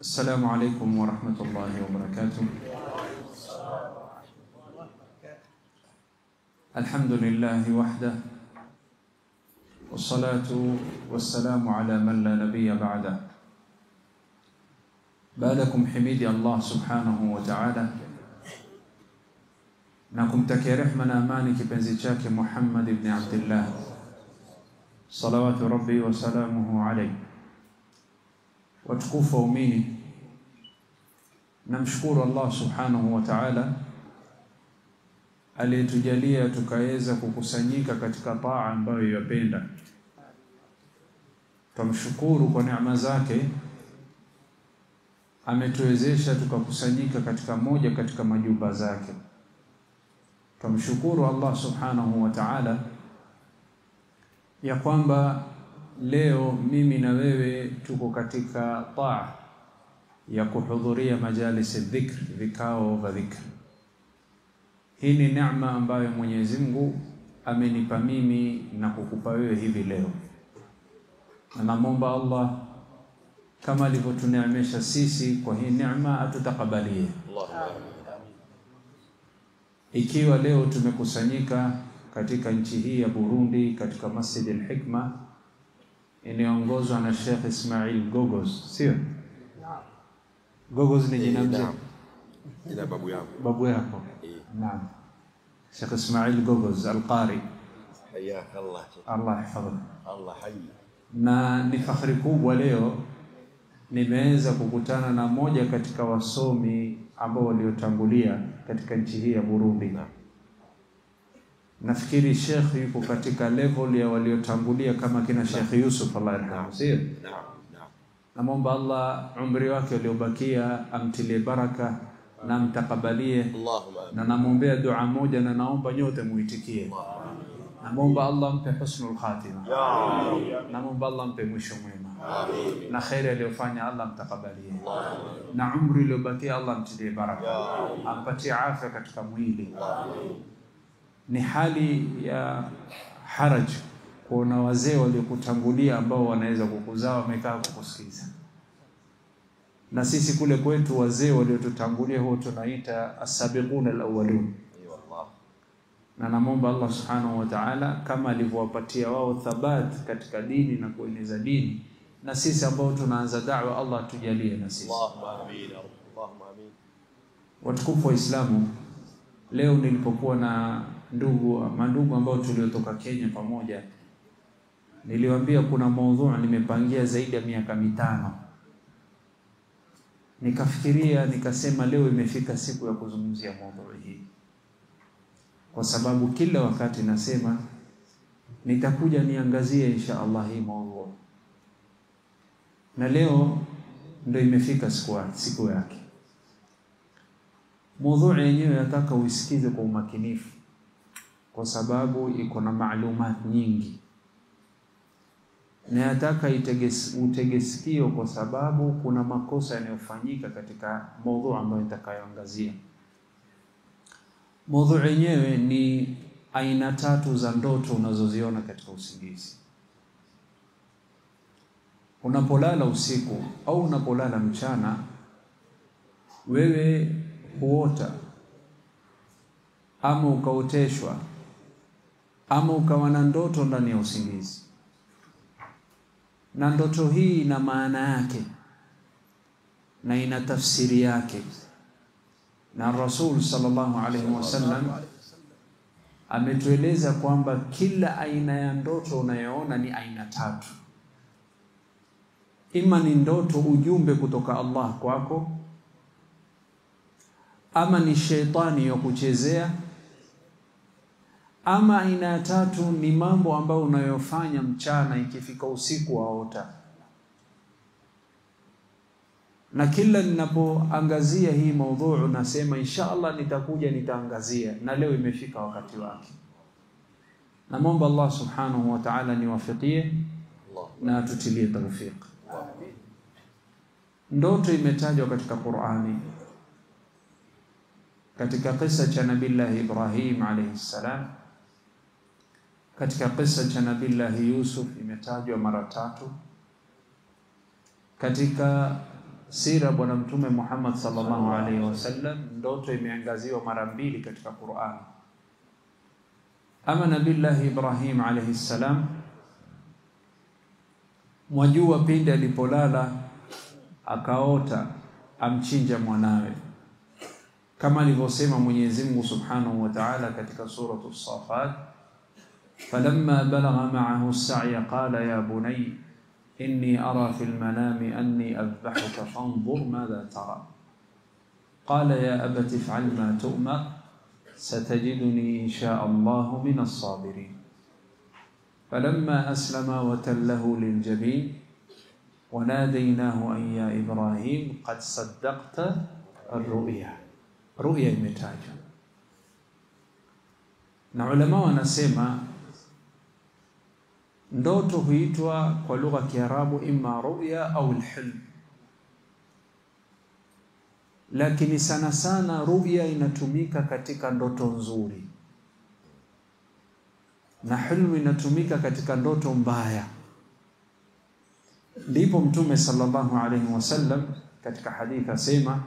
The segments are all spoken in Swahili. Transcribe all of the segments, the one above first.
السلام عليكم ورحمة الله وبركاته. الحمد لله وحده، والصلاة والسلام على من لا نبي بعده. بعدكم حميدي الله سبحانه وتعالى، نكم تكرح من أماني كبنزي شاك محمد بن عبد الله صلوات ربي وسلامه عليه. وتكوف وميني namshukuru Allah subhanahu wa ta'ala aliyetujalia tukaweza kukusanyika katika taa ambayo yapenda. Tumshukuru kwa neema zake, ametuwezesha tukakusanyika katika moja katika majumba zake. Tumshukuru Allah subhanahu wa ta'ala ya kwamba leo mimi na wewe tuko katika taa ya kuhudhuria majalis dhikr, vikao vya dhikr. Hii ni neema ambayo Mwenyezi Mungu amenipa mimi na kukupa wewe hivi leo. Na naomba Allah kama alivyotuneemesha sisi kwa hii neema atutakabalie. Ikiwa leo tumekusanyika katika nchi hii ya Burundi katika Masjid al-Hikma inayoongozwa na Sheikh Ismail Gogoz, sio? Gogoz ni jina mzee. Jina babu yako. Babu yako. Naam. Sheikh Ismail Gogoz al-Qari. Hayya Allah. Allah yahfadhhu. Allah hayy. Na ni fakhari kubwa leo nimeweza kukutana na moja katika wasomi ambao waliotangulia katika nchi hii ya Burundi. Nafikiri Sheikh yuko katika level ya waliotangulia kama kina Sheikh Yusuf Allah yarhamu. Sio? Naam. Naomba Allah umri wake uliobakia amtilie baraka na mtakabalie. Allahumma. Na namuombea dua moja na naomba nyote muitikie. Naomba Allah mpe husnul khatima. Naomba Allah mpe mwisho mwema. Amin. Na khairi aliyofanya Allah mtakabalie. Na umri uliobakia Allah mtilie baraka. Ampatie afya katika mwili. Ni hali ya haraj kuona wazee waliokutangulia ambao wanaweza kukuzaa wamekaa kukusikiza. Na sisi kule kwetu wazee waliotutangulia huwa tunaita as-sabiquna al-awwalun. Na naomba Allah subhanahu wa ta'ala kama alivyowapatia wao thabat katika dini na kueneza dini, na sisi ambao tunaanza da'wa Allah atujalie na sisi. Allahumma amin. Allahumma amin. Watukufu wa Islamu, leo nilipokuwa na mandugu ambao tuliotoka Kenya pamoja, niliwaambia kuna mada nimepangia zaidi ya miaka 5. Nikafikiria nikasema leo imefika siku ya kuzungumzia mada hii. Kwa sababu kila wakati nasema nitakuja niangazie insha Allah hii mada. Na leo ndio imefika siku yake. Mada yenyewe nataka uisikize kwa umakinifu kwa sababu iko na maalumat nyingi. Na nataka utege sikio kwa sababu kuna makosa yanayofanyika katika mada ambayo nitakayoangazia. Mada yenyewe ni aina 3 za ndoto unazoziona katika usingizi. Unapolala usiku au unapolala mchana, wewe huota ama ukaoteshwa ama ukawa na ndoto ndani ya usingizi. Na ndoto hii ina maana yake na ina tafsiri yake. Na Rasul sallallahu alaihi wasallam ametueleza kwamba kila aina ya ndoto unayoona ni aina 3. Ima ni ndoto ujumbe kutoka Allah kwako, ama ni sheitani ya kuchezea, ama aina ya 3 ni mambo ambayo unayofanya mchana ikifika usiku waota. Na kila ninapoangazia hii mada nasema inshallah nitakuja nitaangazia, na leo imefika wakati wake. Naomba Allah subhanahu wa ta'ala niwafikie na atutilie tawfik. Ndoto imetajwa katika Qur'ani katika kisa cha Nabii Ibrahim alayhi salam, katika kisa cha Nabii Yusuf imetajwa mara 3, katika sira bwana mtume Muhammad sallallahu alaihi wasallam, ndoto imeangaziwa mara mbili katika Qur'an. Ama Nabii Ibrahim alayhi salam, mwajua pindi alipolala akaota amchinja mwanawe, kama alivyosema Mwenyezi Mungu Subhanahu wa Ta'ala katika suratu As-Safat, falamma balagha ma'ahu as-sa'ya qala ya bunay inni ara fil manami anni adhbahuka fanzur madha tara qala ya abati if'al ma tu'mar satajiduni insha Allah min as-sabirin falamma aslama wa tallahu liljabin wanadainahu an ya Ibrahim qad saddaqta ar-ru'ya. Ru'ya imetajwa na ulama wanasema ndoto huitwa kwa lugha ya Kiarabu imma ru'ya au al-hilm, lakini sana sana ru'ya inatumika katika ndoto nzuri na hilmu inatumika katika ndoto mbaya. Ndipo Mtume sallallahu alayhi wasallam katika hadithi asema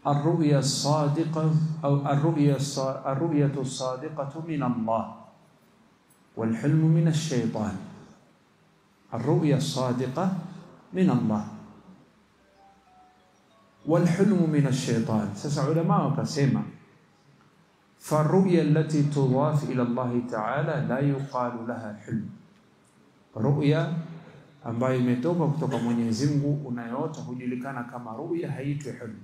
الرؤيا الصادقة أو الرؤية الصادقة من الله والحلم من الشيطان. الرؤيا الصادقة من الله والحلم من الشيطان. سسع علماء كسيما فالرؤيا التي تضاف إلى الله تعالى لا يقال لها حلم. رؤيا ambayo imetoka kutoka Mwenyezi Mungu unayoota hujulikana kama ru'ya, haitwi hilm.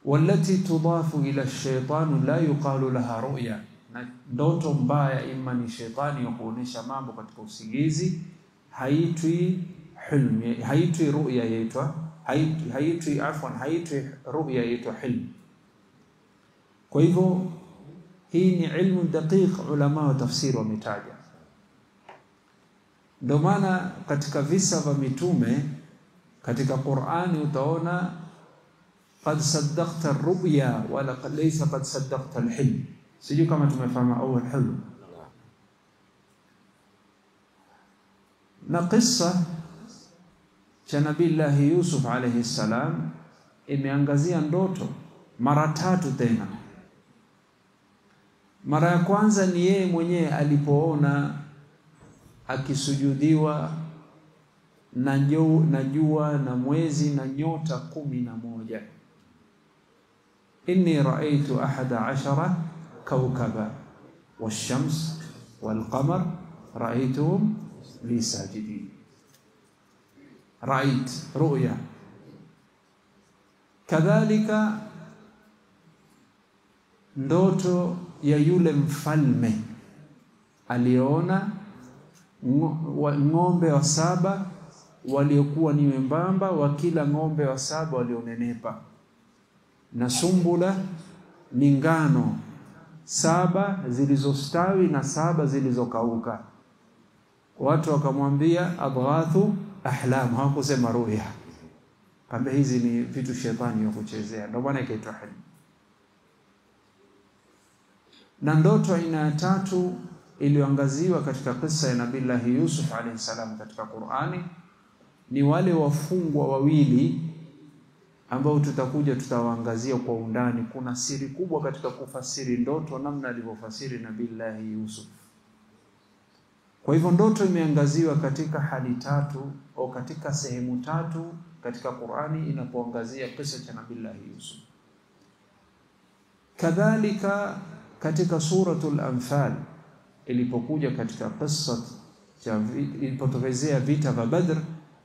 Wallati tudafu ila ash-shaytan la yuqalu laha ru'ya, na ndoto mbaya ima ni shetani ya kuonesha mambo katika usingizi, haitwi hilm, haitwi ru'ya, yaitwa haitwi ru'ya, yaitwa hilm. Kwa hivyo hii ni ilmu daqiq, ulama wa tafsiri wametaja. Ndio maana katika visa vya mitume katika Qur'ani utaona qad saddaqta ar-ru'ya wala laysa qad saddaqta al-hilm. Sijui kama tumefahamu au al-hilm. Na qissa cha Nabii Yusuf alayhi salam imeangazia ndoto mara tatu tena. Mara ya kwanza ni yeye mwenyewe alipoona akisujudiwa na jua na mwezi na nyota 11. Inni ra'aytu 11 kawkaba wash-shams wal-qamar ra'aytuhum li sajidin. Ra'ayt ru'ya. Kadhalika ndoto ya yule mfalme aliona ng'ombe wa 7 waliokuwa ni wembamba, wa kila ng'ombe wa 7 walionenepa, na sumbula ni ngano 7 zilizostawi na 7 zilizokauka. Watu wakamwambia adghathu ahlam, hawakusema ruya, kama hizi ni vitu shetani ya kuchezea, ndio maana ikaitwa hilm. Na ndoto aina ya tatu iliyoangaziwa katika kisa ya Nabii Yusuf alayhi salam katika Qur'ani ni wale wafungwa wawili ambao tutawaangazia kwa undani. Kuna siri kubwa katika kufasiri ndoto, namna alivyofasiri Nabii Yusuf. Kwa hivyo ndoto imeangaziwa katika hali tatu au katika sehemu tatu katika Qur'ani inapoangazia kisa cha Nabii Yusuf. Kadhalika katika suratul Anfal ilipokuja katika kisa cha ilipotokezea vita vya Badr,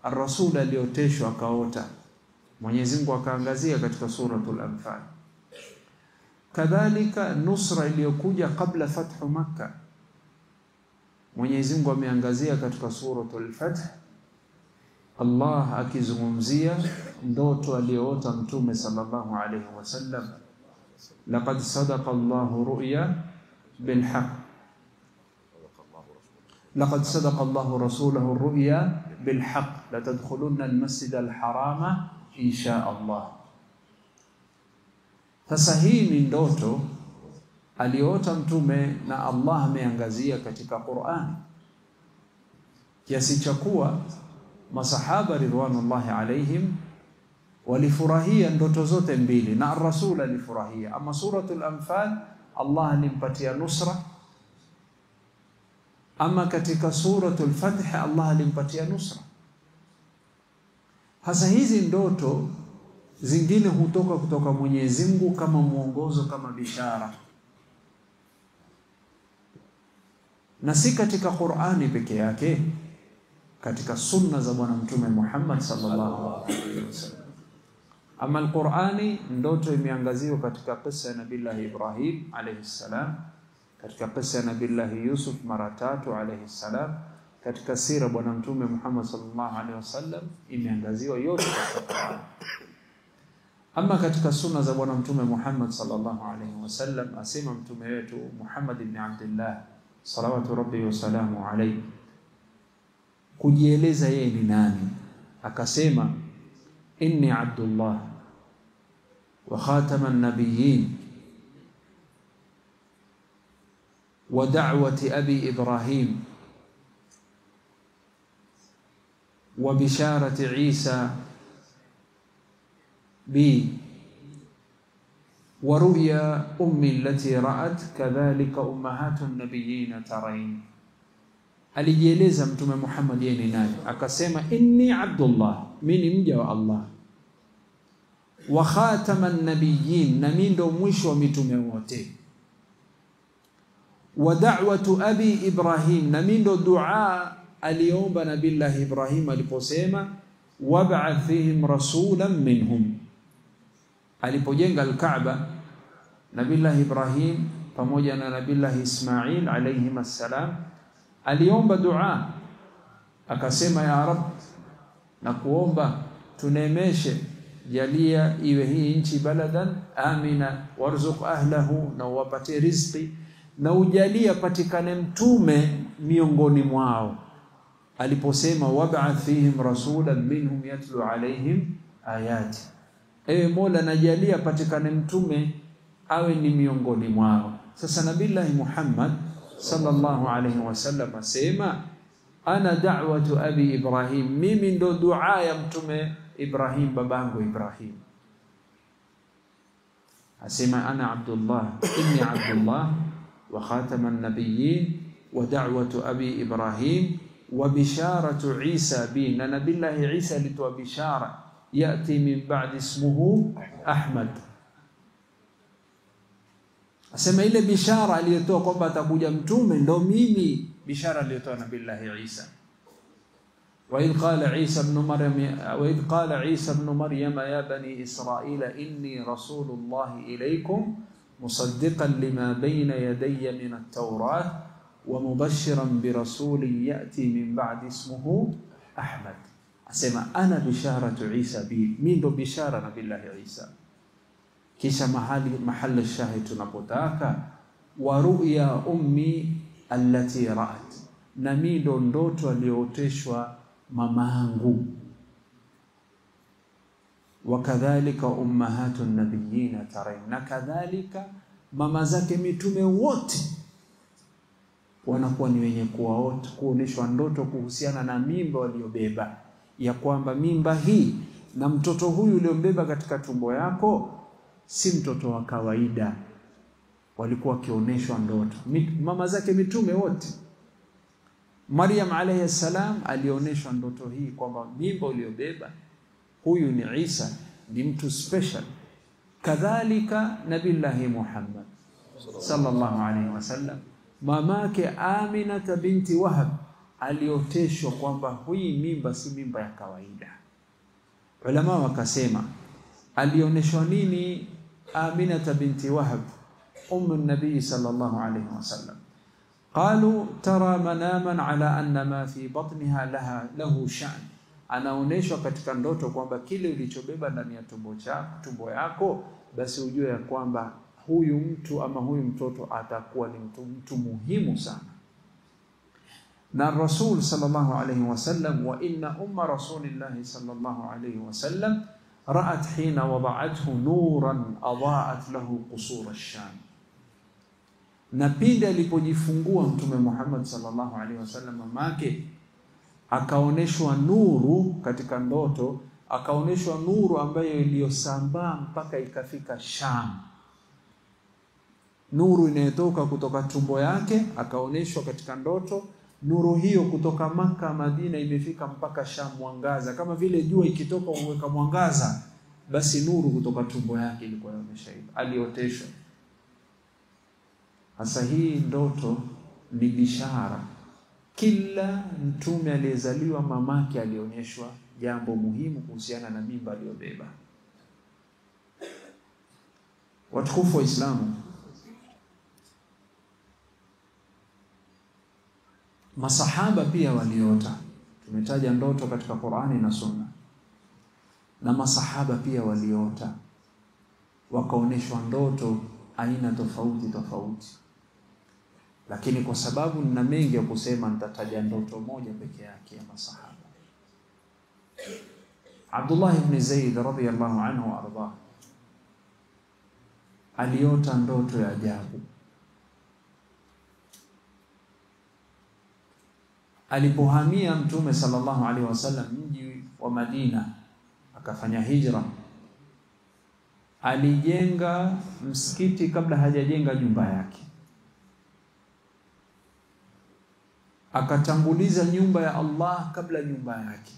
ar-rasul alioteshwa akaota, Mwenyezi Mungu akaangazia katika suratul Anfal. Kadhalika nusra iliyokuja kabla fathu Makkah, Mwenyezi Mungu ameangazia katika suratul Fath, Allah akizungumzia ndoto aliyoota Mtume sallallahu alayhi wasallam, laqad sadaqa Allahu ru'ya bil haqq, laqad sadaqa Allahu rasulahu ar-ru'ya bil haqq la tadkhulunna al-masjid al-harama insha Allah. Sasa hii ni ndoto aliota Mtume na Allah ameangazia katika Qur'an, kiasi cha kuwa masahaba ridwanullahi alaihim walifurahia ndoto zote mbili, na ar-rasul alifurahia. Ama suratul Anfal Allah alimpatia nusra, ama katika suratul Fath Allah alimpatia nusra. Hasa hizi ndoto zingine kutoka Mwenyezi Mungu kama mwongozo, kama bishara, na si katika Qur'ani peke yake, katika sunna za bwana mtume Muhammad sallallahu alaihi wasallam. Ama al-Qur'ani, ndoto imeangaziwa katika kisa ya Nabii Ibrahim alayhi salam, katika kisa ya Nabii Yusuf mara 3 alayhi salam, katika sira bwana mtume Muhammad sallallahu alaihi wasallam imeangaziwa yote katika Qur'an. Ama katika sunna za bwana mtume Muhammad sallallahu alaihi wasallam, asema mtume wetu Muhammad ibn Abdullah salawatu rabbi wa salamu alayhi, kujieleza yeye ni nani, akasema inni Abdullah wa khataman nabiyyin wa da'wati abi Ibrahim wa bisharati Isa bi wa ru'ya ummi allati ra'at kadhalika ummahatun nabiyyin tarain. Alijieleza mtume Muhammad yeye ni nani, akasema inni Abdullah, mimi ni mja wa Allah, wa khataman nabiyyin, na mimi ndo mwisho wa mitume wote, wa da'watu abi Ibrahim, na mimi ndo dua aliomba Nabii Ibrahim aliposema wab'ath fihim rasulan minhum. Alipojenga al-Kaaba Nabii Ibrahim pamoja na Nabii Ismail alayhim assalam, aliomba dua akasema, ya Rabb, na kuomba tunemeshe, jalia iwe hii nchi baladan amina, warzuq ahlahu, na uwapatie riziki, na ujalia patikane mtume miongoni mwao. Aliposema wab'ath fihim rasulan minhum yatlu alaihim ayati, ewe Mola, najalia patikane mtume awe ni miongoni mwao. Sasa Nabii Muhammad sallallahu alayhi wasallam asema ana da'watu abi Ibrahim, mimi ndo dua ya mtume Ibrahim, babangu Ibrahim. Asema ana Abdullah, inni Abdullah wa khataman nabiyyin wa da'watu abi Ibrahim wa bisharatu Isa bi, na Nabii Isa alitoa bishara yati min ba'di ismuhu Ahmad. Asema ile bishara aliyotoa kwamba atakuja mtume ndo mimi, bishara aliyotoa Nabii Isa. Wa idh qala Isa ibn Maryam ya bani Israila inni rasulullah ilaykum musaddiqan lima bayna yadayya min at-tawrat wa mubashiran bi rasulin yati min ba'di ismuhu Ahmad. Asema ana bisharatu Isa bi, mimi ndo bishara Nabii Isa. Kisha mahali shahid tunapotaka wa ru'ya ummi allati ra'at, na mimi ndo ndoto aliyooteshwa mamangu. Wa kadhalika ummahatun nabiyyin tarain, na kadhalika mama zake mitume wote wanakuwa ni wenye kuoneshwa ndoto kuhusiana na mimba waliobeba, ya kwamba mimba hii na mtoto huyu uliombeba katika tumbo yako si mtoto wa kawaida. Walikuwa wakioneshwa ndoto mama zake mitume wote. Maryam alayhi salam alioneshwa ndoto hii kwamba mimba uliobeba huyu ni Isa, ni mtu special. Kadhalika Nabii Muhammad sallallahu alayhi wasallam, mamake Amina binti Wahab alioteshwa kwamba hii mimba si mimba ya kawaida. Ulama wakasema alioneshwa nini Amina binti Wahab an-nabii sallallahu alayhi wasallam? Qalu tara manaman ala anna ma fi batniha lahu sha'n, anaoneshwa katika ndoto kwamba kile ulichobeba ndani ya tumbo yako, basi ujue ya kwamba huyu mtu ama huyu mtoto atakuwa ni mtu muhimu sana. Na Rasul sallallahu alayhi wasallam, wa inna umma rasulillahi sallallahu alayhi wasallam ra'at hina wada'athu nuran adaa'at lahu qusur ash-Sham. Na pindi alipojifungua mtume Muhammad sallallahu alaihi wasallam, mamake akaoneshwa nuru katika ndoto, akaoneshwa nuru ambayo iliyosambaa mpaka ikafika Sham. Nuru inayotoka kutoka tumbo yake, akaoneshwa katika ndoto nuru hiyo kutoka Maka Madina imefika mpaka Sham, mwangaza kama vile jua ikitoka uweka mwangaza, basi nuru kutoka tumbo yake ilikuwa inaonyesha hivyo, alioteshwa. Hasa hii ndoto ni bishara. Kila mtume aliyezaliwa mamake alionyeshwa jambo muhimu kuhusiana na mimba aliyobeba. Watukufu wa Islamu, masahaba pia waliota. Tumetaja ndoto katika Qur'ani na Sunna, na masahaba pia waliota, wakaoneshwa ndoto aina tofauti tofauti. Lakini kwa sababu nina mengi ya kusema, nitataja ndoto moja peke yake ya masahaba. Abdullah ibn Zaid radhiyallahu anhu arda aliota ndoto ya ajabu. Alipohamia Mtume sallallahu alaihi wasallam mji wa Madina, akafanya hijra, alijenga msikiti kabla hajajenga nyumba yake. Akatanguliza nyumba ya Allah kabla nyumba yake.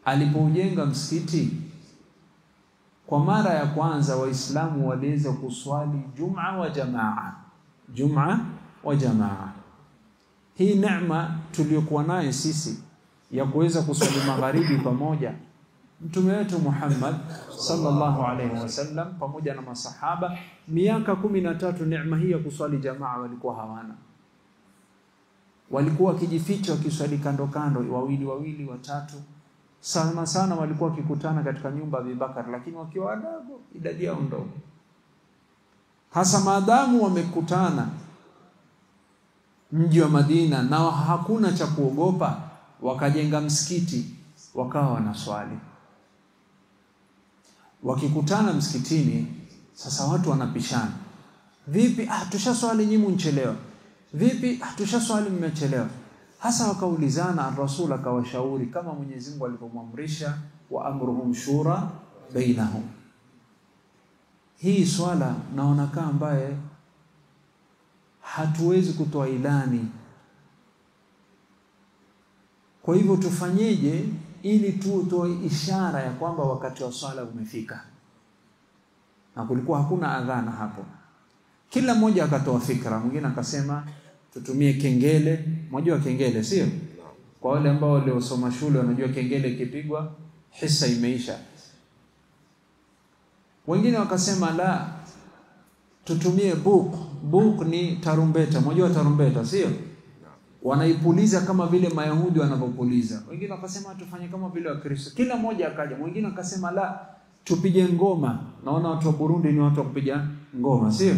Alipojenga msikiti, kwa mara ya kwanza Waislamu waliweza kuswali Jum'a wa jamaa. Jum'a wa jamaa. Hii neema tuliyokuwa nayo sisi ya kuweza kuswali magharibi pamoja, Mtume wetu Muhammad sallallahu alaihi wasallam pamoja na masahaba miaka 13 neema hii ya kuswali jamaa walikuwa hawana. Walikuwa wakijificha wakiswali kando kando, wawili wawili watatu. Sana sana walikuwa wakikutana katika nyumba ya Abubakar, lakini wakiwa wadogo, idadi yao ndogo. Hasa maadamu wamekutana mji wa Madina na hakuna cha kuogopa, wakajenga msikiti, wakawa wanaswali. Wakikutana msikitini, sasa watu wanapishana. Vipi? Tushaswali nyinyi mchelewa. Vipi? Tushaswali mmechelewa. Hasa wakaulizana, Rasul akawashauri kama Mwenyezi Mungu alivyomwamrisha, wa amruhum shura bainahum. Hii swala naona kama ambaye hatuwezi kutoa ilani. Kwa hivyo tufanyeje ili tutoe ishara ya kwamba wakati wa swala umefika? Na kulikuwa hakuna adhana hapo. Kila mmoja akatoa fikra. Mwingine akasema tutumie kengele. Mnajua kengele, sio? Kwa wale ambao waliosoma shule wanajua kengele ikipigwa hisa imeisha. Wengine wakasema la, tutumie buk. Buk ni tarumbeta. Mnajua tarumbeta, sio? Wanaipuliza kama vile Mayahudi wanavyopuliza. Wengine wakasema tufanye kama vile Wakristo. Kila mmoja akaja. Mwingine akasema la, tupige ngoma. Naona watu wa Burundi ni watu wa kupiga ngoma, sio?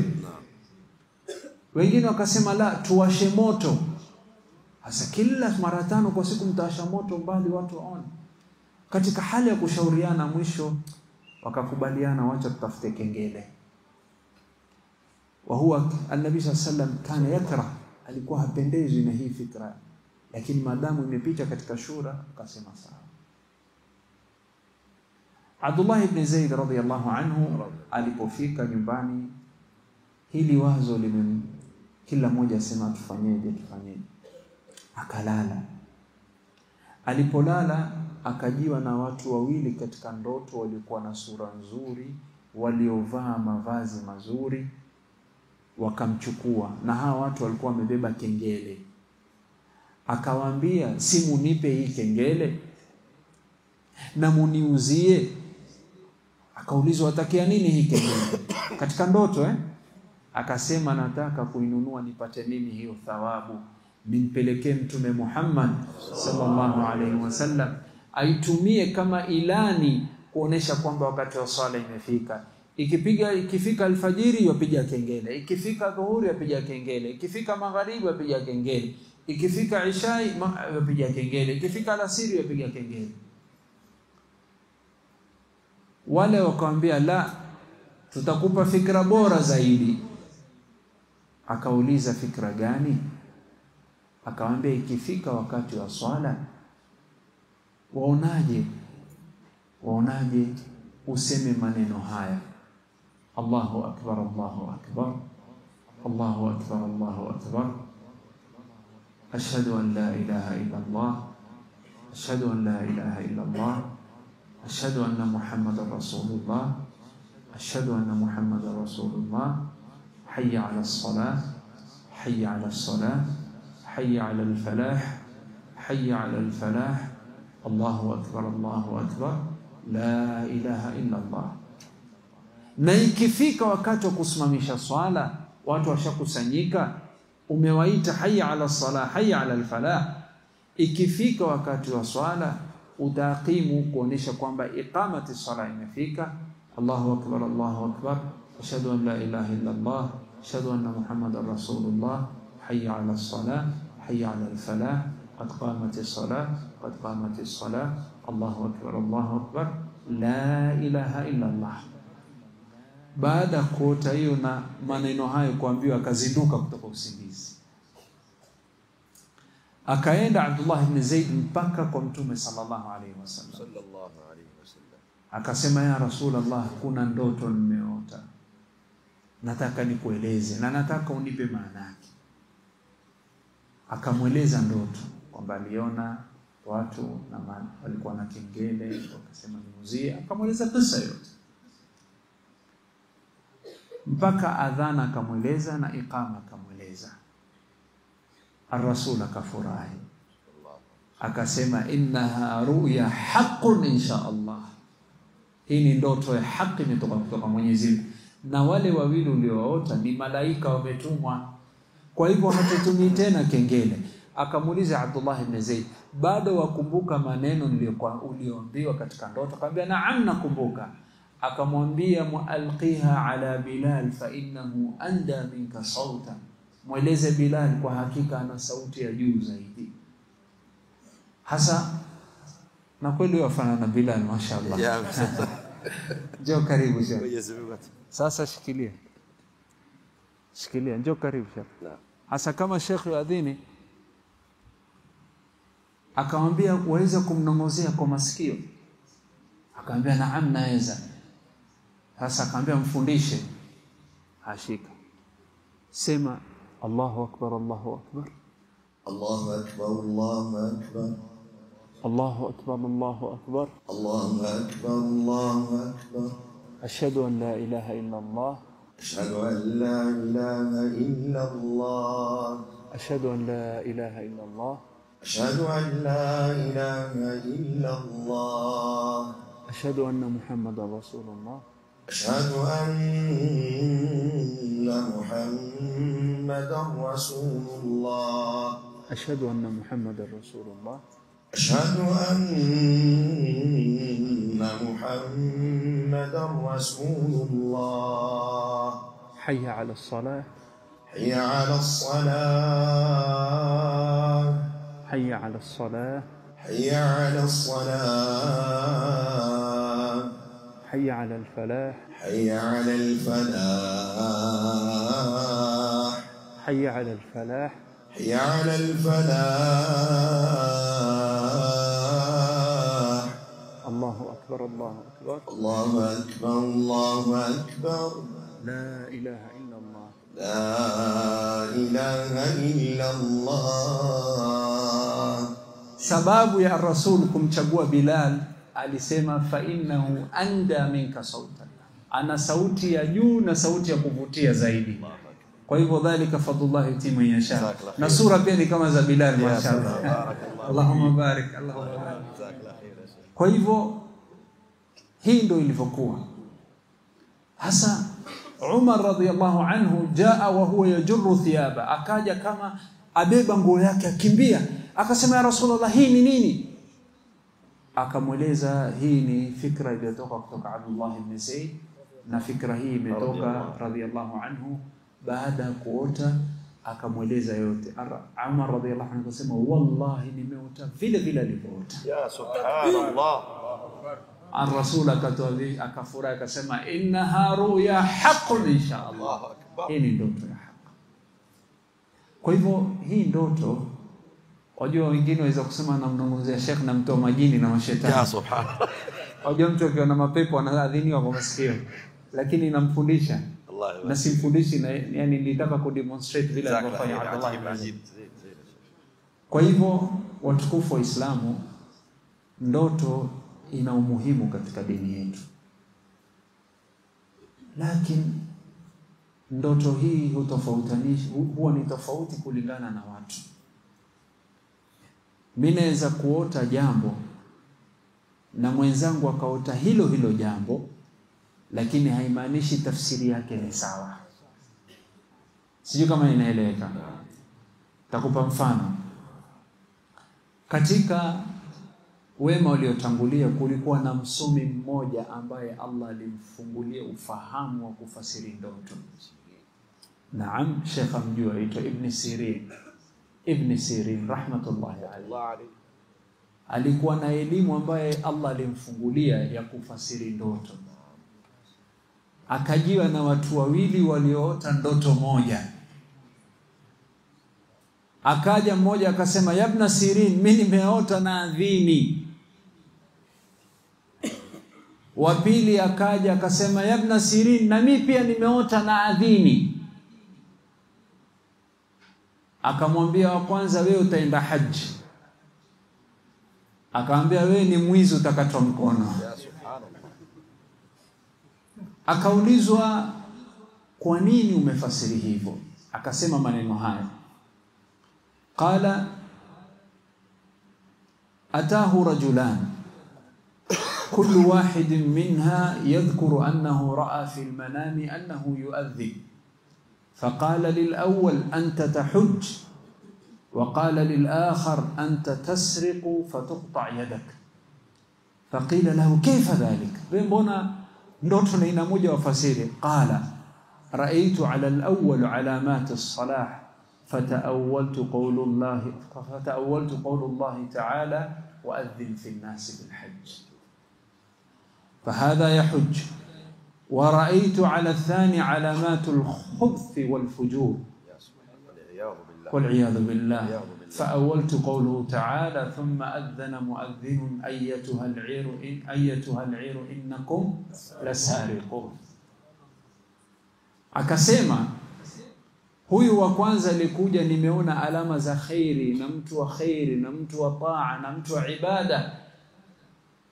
Wengine wakasema la, tuwashe moto. Hasa kila mara 5 kwa siku mtawasha moto mbali watu waone. Katika hali ya kushauriana, mwisho wakakubaliana wacha tutafute kengele. Wa huwa an-nabii sallallahu alayhi wasallam kana yakra, alikuwa hapendezwi na hii fikra, lakini maadamu imepita katika shura akasema sawa. Abdullah ibn Zaid radhiyallahu anhu alipofika nyumbani, hili wazo kila mmoja asema tufanyeje. Akalala. Alipolala akajiwa na watu wawili katika ndoto waliokuwa na sura nzuri, waliovaa mavazi mazuri, wakamchukua. Na hawa watu walikuwa wamebeba kengele. Akawaambia, si munipe hii kengele na muniuzie. Akaulizwa watakia nini hii kengele katika ndoto Akasema nataka kuinunua nipate mimi hiyo thawabu, nimpelekee Mtume Muhammad sallallahu alaihi wasallam aitumie kama ilani kuonesha kwamba wakati wa swala imefika. Ikifika alfajiri yapiga kengele, ikifika dhuhuri yapiga kengele, ikifika magharibi yapiga kengele, ikifika ishai yapiga kengele, ikifika alasiri yapiga kengele. Wale wakamwambia la, tutakupa fikra bora zaidi. Akauliza fikra gani? Akamwambia ikifika wakati wa swala waonaje useme maneno haya: Allahu akbar, Allahu akbar, Allahu akbar, Allahu akbar, ashhadu an la ilaha illa Allah, ashhadu an la ilaha illa Allah, ashhadu anna Muhammadar Rasulullah, ashhadu anna Muhammadar Rasulullah, hayya 'ala as-salah, hayya 'ala as-salah, hayya 'ala al-falah, hayya 'ala al-falah, Allahu akbar, Allahu akbar, la ilaha illa Allah. Na ikifika wakati wa kusimamisha swala, watu washakusanyika, umewaita hayya 'ala as-salah, hayya 'ala al-falah, ikifika wakati wa swala utaqimu kuonesha kwamba iqamati swala imefika. Allahu akbar, Allahu akbar, ashhadu an la ilaha illa Allah, ashhadu anna Muhammadar Rasulullah, hayya 'ala as-salah, hayya 'ala al-falah, qad qamati as-salah, qad qamati as-salah, Allahu akbar, Allahu akbar, la ilaha illa Allah. Baada kuota hiyo na maneno hayo kuambiwa, akazinduka kutoka usingizi, akaenda Abdullah ibn Zaid mpaka kwa Mtume sallallahu alaihi wasallam. Akasema, ya Rasulullah, kuna ndoto nimeota, nataka nikueleze na nataka unipe maana yake. Akamweleza ndoto kwamba aliona watu na walikuwa na kengele, wakasema ni muziki. Akamweleza kisa yote mpaka adhana akamweleza na iqama akamweleza. Ar-Rasul akafurahi, akasema, innaha ru'ya haqqun insha Allah, hii ni ndoto ya haki kutoka Mwenyezi Mungu, na wale wawili uliowaota ni malaika wametumwa, kwa hivyo hatutumii tena kengele. Akamuuliza Abdullah ibn Zaid, bado wakumbuka maneno niliyokuwa ulioambiwa katika ndoto? Akamwambia, naam, nakumbuka. Akamwambia, mualqiha ala Bilal fa innahu anda minka sautan, mweleze Bilal, kwa hakika ana sauti ya juu zaidi. Hasa na kweli wafanana na Bilal, mashaallah. Njoo karibu sheikh. Sasa shikilia, njoo karibu sheikh. Hasa kama sheikh yuadhini, akamwambia, waweza kumnongozea kwa masikio? Akamwambia, naam, naweza. Sasa akamwambia, mfundishe. Ashika, sema Allahu akbar, Allahu akbar, Allahu akbar, Allahu akbar, Allahu akbar, Allahu akbar, Allahu akbar, Allahu akbar, ashhadu an la ilaha illa Allah, ashhadu an la ilaha illa Allah, ashhadu an la ilaha illa Allah, ashhadu an la ilaha illa Allah, ashhadu anna Muhammadar Rasulullah, ashhadu anna Muhammadar Rasulullah, ashhadu anna Muhammadar Rasulullah, ashhadu anna Muhammadar Rasulullah, hayya 'ala as-salah, hayya 'ala as-salah, hayya 'ala as-salah, hayya 'ala as-salah, hayya 'ala al-falah, hayya 'ala al-falah, hayya 'ala al-falah, hayya 'ala al-falah, Allahu akbar, Allahu akbar, Allahu akbar, Allahu akbar, la ilaha illa Allah, la ilaha illa Allah. Sababu ya Rasul kumchagua Bilal, alisema fa innahu anda minka sautan, ana sauti ya juu na sauti ya kuvutia zaidi. Kwa hivyo dhalika fadlullah yuti man yasha, na sura pia ni kama za Bilal, mashaallah. Allahumma barik, Allahumma barik. Kwa hivyo hii ndio ilivyokuwa. Hasa Umar radhiyallahu anhu jaa wa huwa yajurru thiyaba, akaja kama abeba nguo yake akimbia, akasema, ya Rasulullah, hii ni nini? Akamweleza, hii ni fikra iliyotoka kutoka Abdullah ibn Zaid, na fikra hii imetoka radhiyallahu anhu baada ya kuota. Akamweleza yote. Umar radhiyallahu anhu akasema, wallahi nimeota vile vile alivyoota. Ya subhanallah. Ar-Rasul akafurahi akasema, innaha ruya haqqun insha Allah, hii ni ndoto ya haki. Kwa hivyo hii ndoto Wajua wengine waweza kusema namnongozea Sheikh na mtoa majini na mashetani. Ya subhanallah. Wajua mtu akiona mapepo anaadhiniwa kwa masikio. Lakini namfundisha. Allah. Na simfundishi na yani nilitaka kudemonstrate vile alivyofanya Abdullah ibn Aziz. Kwa hivyo watukufu wa Islamu, ndoto ina umuhimu katika dini yetu. Lakini ndoto hii huwa ni tofauti kulingana na watu. Mimi naweza kuota jambo na mwenzangu akaota hilo hilo jambo, lakini haimaanishi tafsiri yake ni sawa. Sijui kama inaeleweka. Takupa mfano. Katika wema waliotangulia kulikuwa na msomi mmoja ambaye Allah alimfungulia ufahamu wa kufasiri ndoto. Naam, Sheikh amjua aitwa Ibn Sirin. Ibn Sirin rahmatullahi alayhi. Alikuwa na elimu ambaye Allah alimfungulia ya kufasiri ndoto. Akajiwa na watu wawili walioota ndoto moja. Akaja mmoja akasema, ya Ibn Sirin, mimi nimeota na adhini. Wa pili akaja akasema, ya Ibn Sirin, na mimi pia nimeota na adhini. Akamwambia wa kwanza, wewe utaenda haji. Akamwambia, wewe ni mwizi, utakatwa mkono. Akaulizwa, kwa nini umefasiri hivyo? Akasema maneno haya. Qala ataahu rajulan kullu wahidin minha yadhkuru annahu ra'a fi al-manami annahu yu'adhdhin. فقال للأول أنت تحج وقال للآخر أنت تسرق فتقطع يدك. فقيل له كيف ذلك؟ بمبونا ndoto na ina moja wafasiri. Qala رأيت على الأول علامات الصلاح فتأولت قول الله تعالى وأذن في الناس بالحج فهذا يحج. ورأيت على الثاني علامات الخبث والفجور والعياذ بالله فأولت قوله تعالى ثم أذن مؤذن أيتها العير إنكم لسارقون. Akasema huyu wa kwanza alikuja, nimeona alama za khairi na mtu wa khairi na mtu wa taa na mtu wa ibada,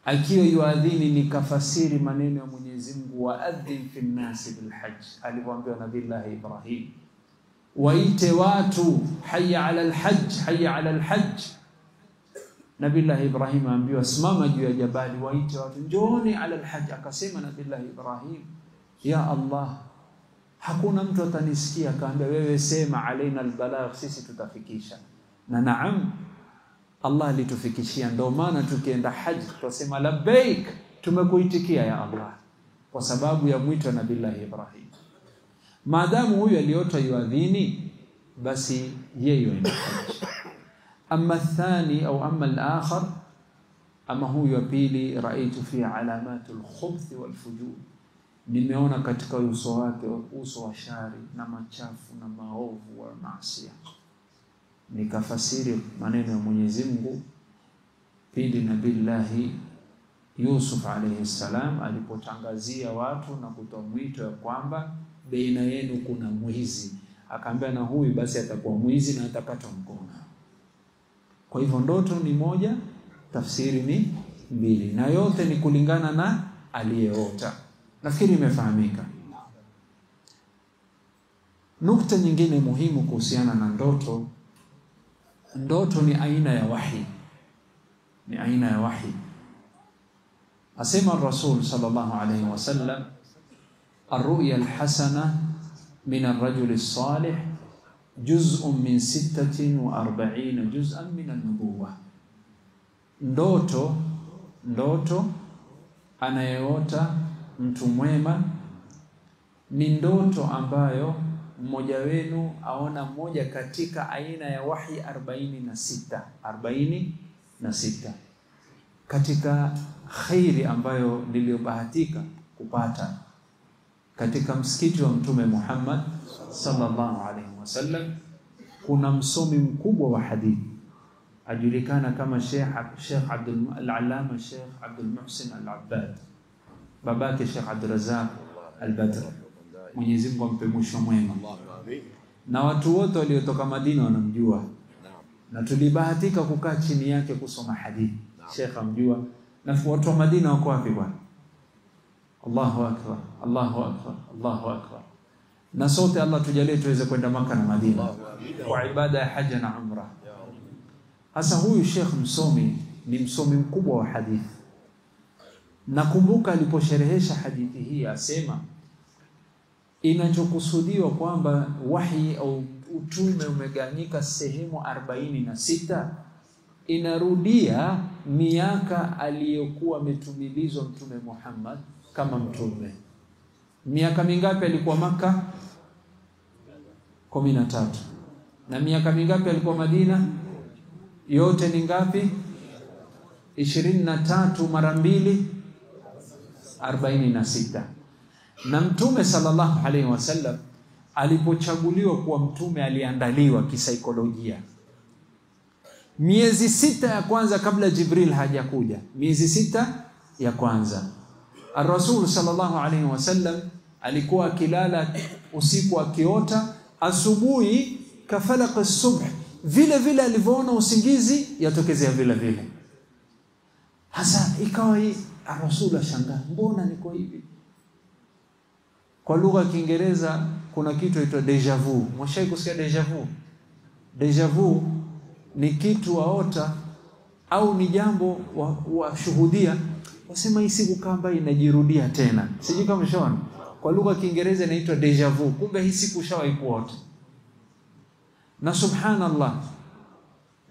akiwa yuadhini, nikafasiri maneno ya Mwenyezi Mungu, wa adhin fi nnasi bil hajj, alipoambiwa Nabii Ibrahim, waite watu, hayya ala al hajj, hayya ala al hajj. Nabii Ibrahim aambiwa simama juu ya jabali, waite watu, njooni ala al hajj. Akasema Nabii Ibrahim, ya Allah, hakuna mtu atanisikia. Akaambia, wewe sema alaina albalagh, sisi tutafikisha. Na naam, Allah alitufikishia. Ndio maana tukienda haji tutasema labbaik, tumekuitikia ya Allah, kwa sababu ya mwito wa Nabii Ibrahim. Maadamu huyu aliota yuadhini, basi yeye yuenda haji. Amma thani au amma al-akhar, ama huyu wa pili, raitu fi alamatul khubth wal fujur, nimeona katika uso wake uso wa shari na machafu na maovu wa maasi. Nikafasiri maneno ya Mwenyezi Mungu pindi Nabii Yusuf alayhi salam alipotangazia watu na kutoa mwito ya kwamba baina yenu kuna mwizi. Akaambia, na huyu basi atakuwa mwizi na atakatwa mkono. Kwa hivyo ndoto ni moja, tafsiri ni mbili, na yote ni kulingana na aliyeota. Nafikiri imefahamika. Nukta nyingine muhimu kuhusiana na ndoto, ndoto ni aina ya wahi. Ni aina ya wahi. Asema Rasul sallallahu alayhi wasallam, الرؤيا الحسنة من الرجل الصالح جزء من 46 جزءا من النبوة. Ndoto anayeota mtu mwema ni ndoto ambayo mmoja wenu aona moja katika aina ya wahi 46 katika khairi ambayo niliyobahatika kupata katika msikiti wa Mtume Muhammad sallallahu alaihi wasallam. Kuna msomi mkubwa wa hadithi ajulikana kama Sheikh Abdul Al-Allama Sheikh Abdul Muhsin Al-Abbad, babake Sheikh Abdul Razzaq Al-Badr, Mwenyezi Mungu ampe mwisho mwema. Na watu wote waliotoka Madina wanamjua, na tulibahatika kukaa chini yake kusoma hadithi. Sheikh amjua, na watu wa Madina wako wapi bwana? Allahu akbar, Allahu akbar, Allahu akbar. Na sote Allah tujalie tuweze kwenda Maka na Madina kwa ibada ya haja na umra. Hasa huyu Sheikh msomi, ni msomi mkubwa wa hadithi. Nakumbuka aliposherehesha hadithi hii asema inachokusudiwa kwamba wahi au utume umegawanyika sehemu 46, inarudia miaka aliyokuwa ametumilizwa Mtume Muhammad kama mtume. Miaka mingapi alikuwa Maka? 13. Na miaka mingapi alikuwa Madina? Yote ni ngapi? 23 mara 2 46. Na Mtume sallallahu alaihi wasallam alipochaguliwa kuwa mtume aliandaliwa kisaikolojia. Miezi 6 ya kwanza kabla Jibril hajakuja, miezi 6 ya kwanza Ar-Rasul sallallahu alaihi wasallam alikuwa akilala usiku akiota, asubuhi kafalaq as-subh, vile vile alivyoona usingizi yatokezea vile vile. Hasa ikawa Ar-Rasul ashangaa, mbona niko hivi? Kwa lugha ya Kiingereza kuna kitu inaitwa deja vu. Mwashai kusikia deja vu? Deja vu ni kitu waota au ni jambo washuhudia, wasema hii siku kamba inajirudia tena. Sijui kama mshaona. Kwa lugha ya Kiingereza inaitwa deja vu. Kumbe hii siku ushawahi kuota. Na subhanallah,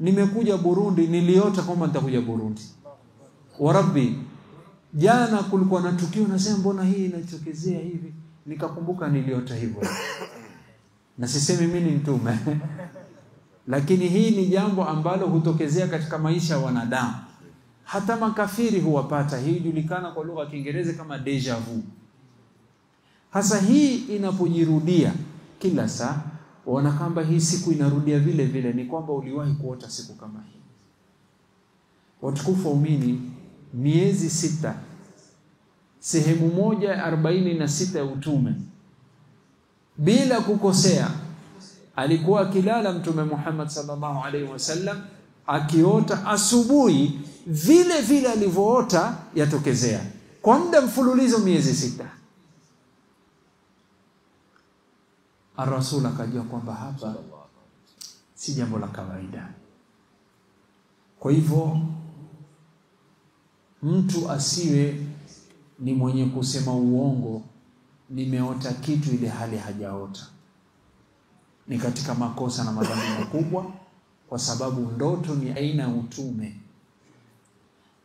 nimekuja Burundi, niliota kama nitakuja Burundi. Wa Rabbi, jana kulikuwa na tukio nasema mbona hii inatokezea hivi? Nikakumbuka niliota hivyo. Na sisemi mimi ni mtume. Lakini hii ni jambo ambalo hutokezea katika maisha ya wanadamu. Hata makafiri huwapata. Hii hujulikana kwa lugha ya Kiingereza kama deja vu. Hasa hii inapojirudia kila saa, waona kwamba hii siku inarudia vile vile, ni kwamba uliwahi kuota siku kama hii. Watukufu waumini, miezi 6, sehemu moja ya 46 ya utume, bila kukosea, alikuwa akilala Mtume Muhammad sallallahu alaihi wasallam akiota asubuhi vile vile alivyoota yatokezea kwa muda mfululizo miezi 6. Ar-Rasul akajua kwamba hapa si jambo la kawaida. Kwa hivyo mtu asiwe ni mwenye kusema uongo, nimeota kitu ile hali hajaota. Ni katika makosa na madhambi makubwa, kwa sababu ndoto ni aina ya utume.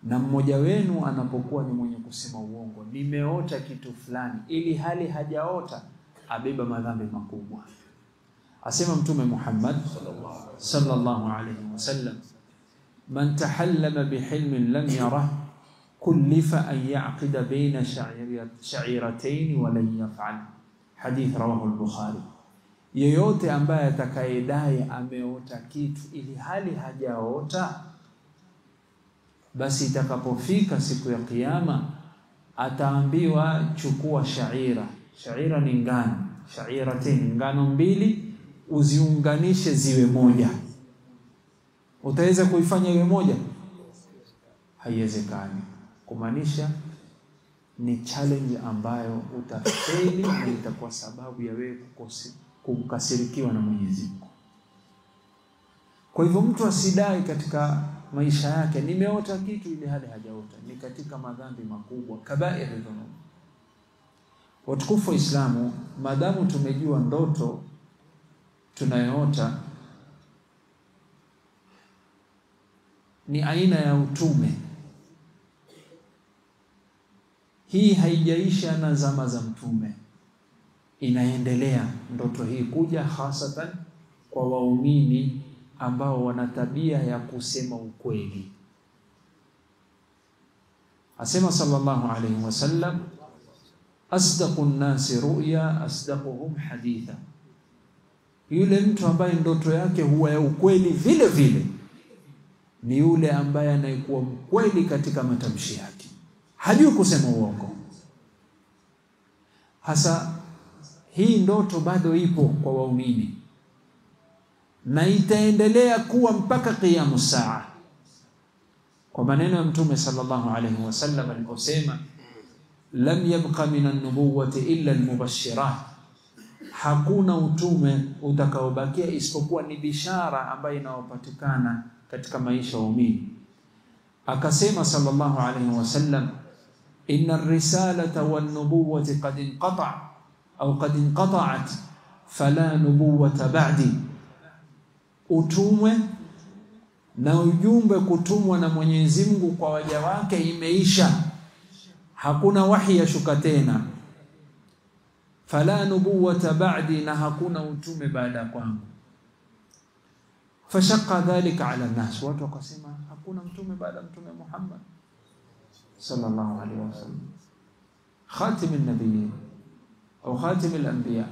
Na mmoja wenu anapokuwa ni mwenye kusema uongo, nimeota kitu fulani, ili hali hajaota, abeba madhambi makubwa. Asema Mtume Muhammad sallallahu alaihi wasallam, man tahallama bihilmin lam yarah kullifa an ya'qida baina sha'iratayn wa lan yaf'al. Hadith rawahu al-Bukhari. Yeyote ambaye atakayedai ameota kitu ili hali hajaota, basi itakapofika siku ya kiyama ataambiwa chukua shaira. Shaira ni ngano, sha'iratayn, ngano 2 uziunganishe ziwe moja. Utaweza kuifanya iwe moja? Haiwezekani. Kumaanisha ni challenge ambayo utafeli na itakuwa sababu ya wewe kukasirikiwa na Mwenyezi Mungu. Kwa hivyo mtu asidai katika maisha yake nimeota kitu ile hali hajaota, ni katika madhambi makubwa, kabair dhunub. Watukufu wa Islamu, madamu tumejua ndoto tunayoota ni aina ya utume, hii haijaisha na zama za mtume, inaendelea ndoto hii kuja, hasatan kwa waumini ambao wana tabia ya kusema ukweli. Asema sallallahu alayhi wasallam, asdaqun nasi ru'ya asdaquhum haditha. Yule mtu ambaye ndoto yake huwa ya ukweli vile vile, ni yule ambaye anaikuwa mkweli katika matamshi yake, hajui kusema uongo. Hasa hii ndoto bado ipo kwa waumini na itaendelea kuwa mpaka qiyamu saa, kwa maneno ya Mtume sallallahu alayhi wasallam aliposema, lam yabqa min an-nubuwwati illa al-mubashirat, hakuna utume utakaobakia isipokuwa ni bishara ambayo inayopatikana katika maisha ya waumini. Akasema sallallahu alayhi wasallam, inna ar-risalata wan-nubuwwati qad inqata' au qad inqata'at fala nubuwwata ba'di, utume na ujumbe kutumwa na Mwenyezi Mungu kwa waja wake imeisha, hakuna wahi yashuka tena. Fala nubuwwata ba'di, na hakuna utume baada kwangu. Fashaqqa dhalika ala nas, watu wakasema hakuna mtume baada mtume Muhammad sallallahu alaihi wasallam, khatim an-nabiyyin au khatim al-anbiya,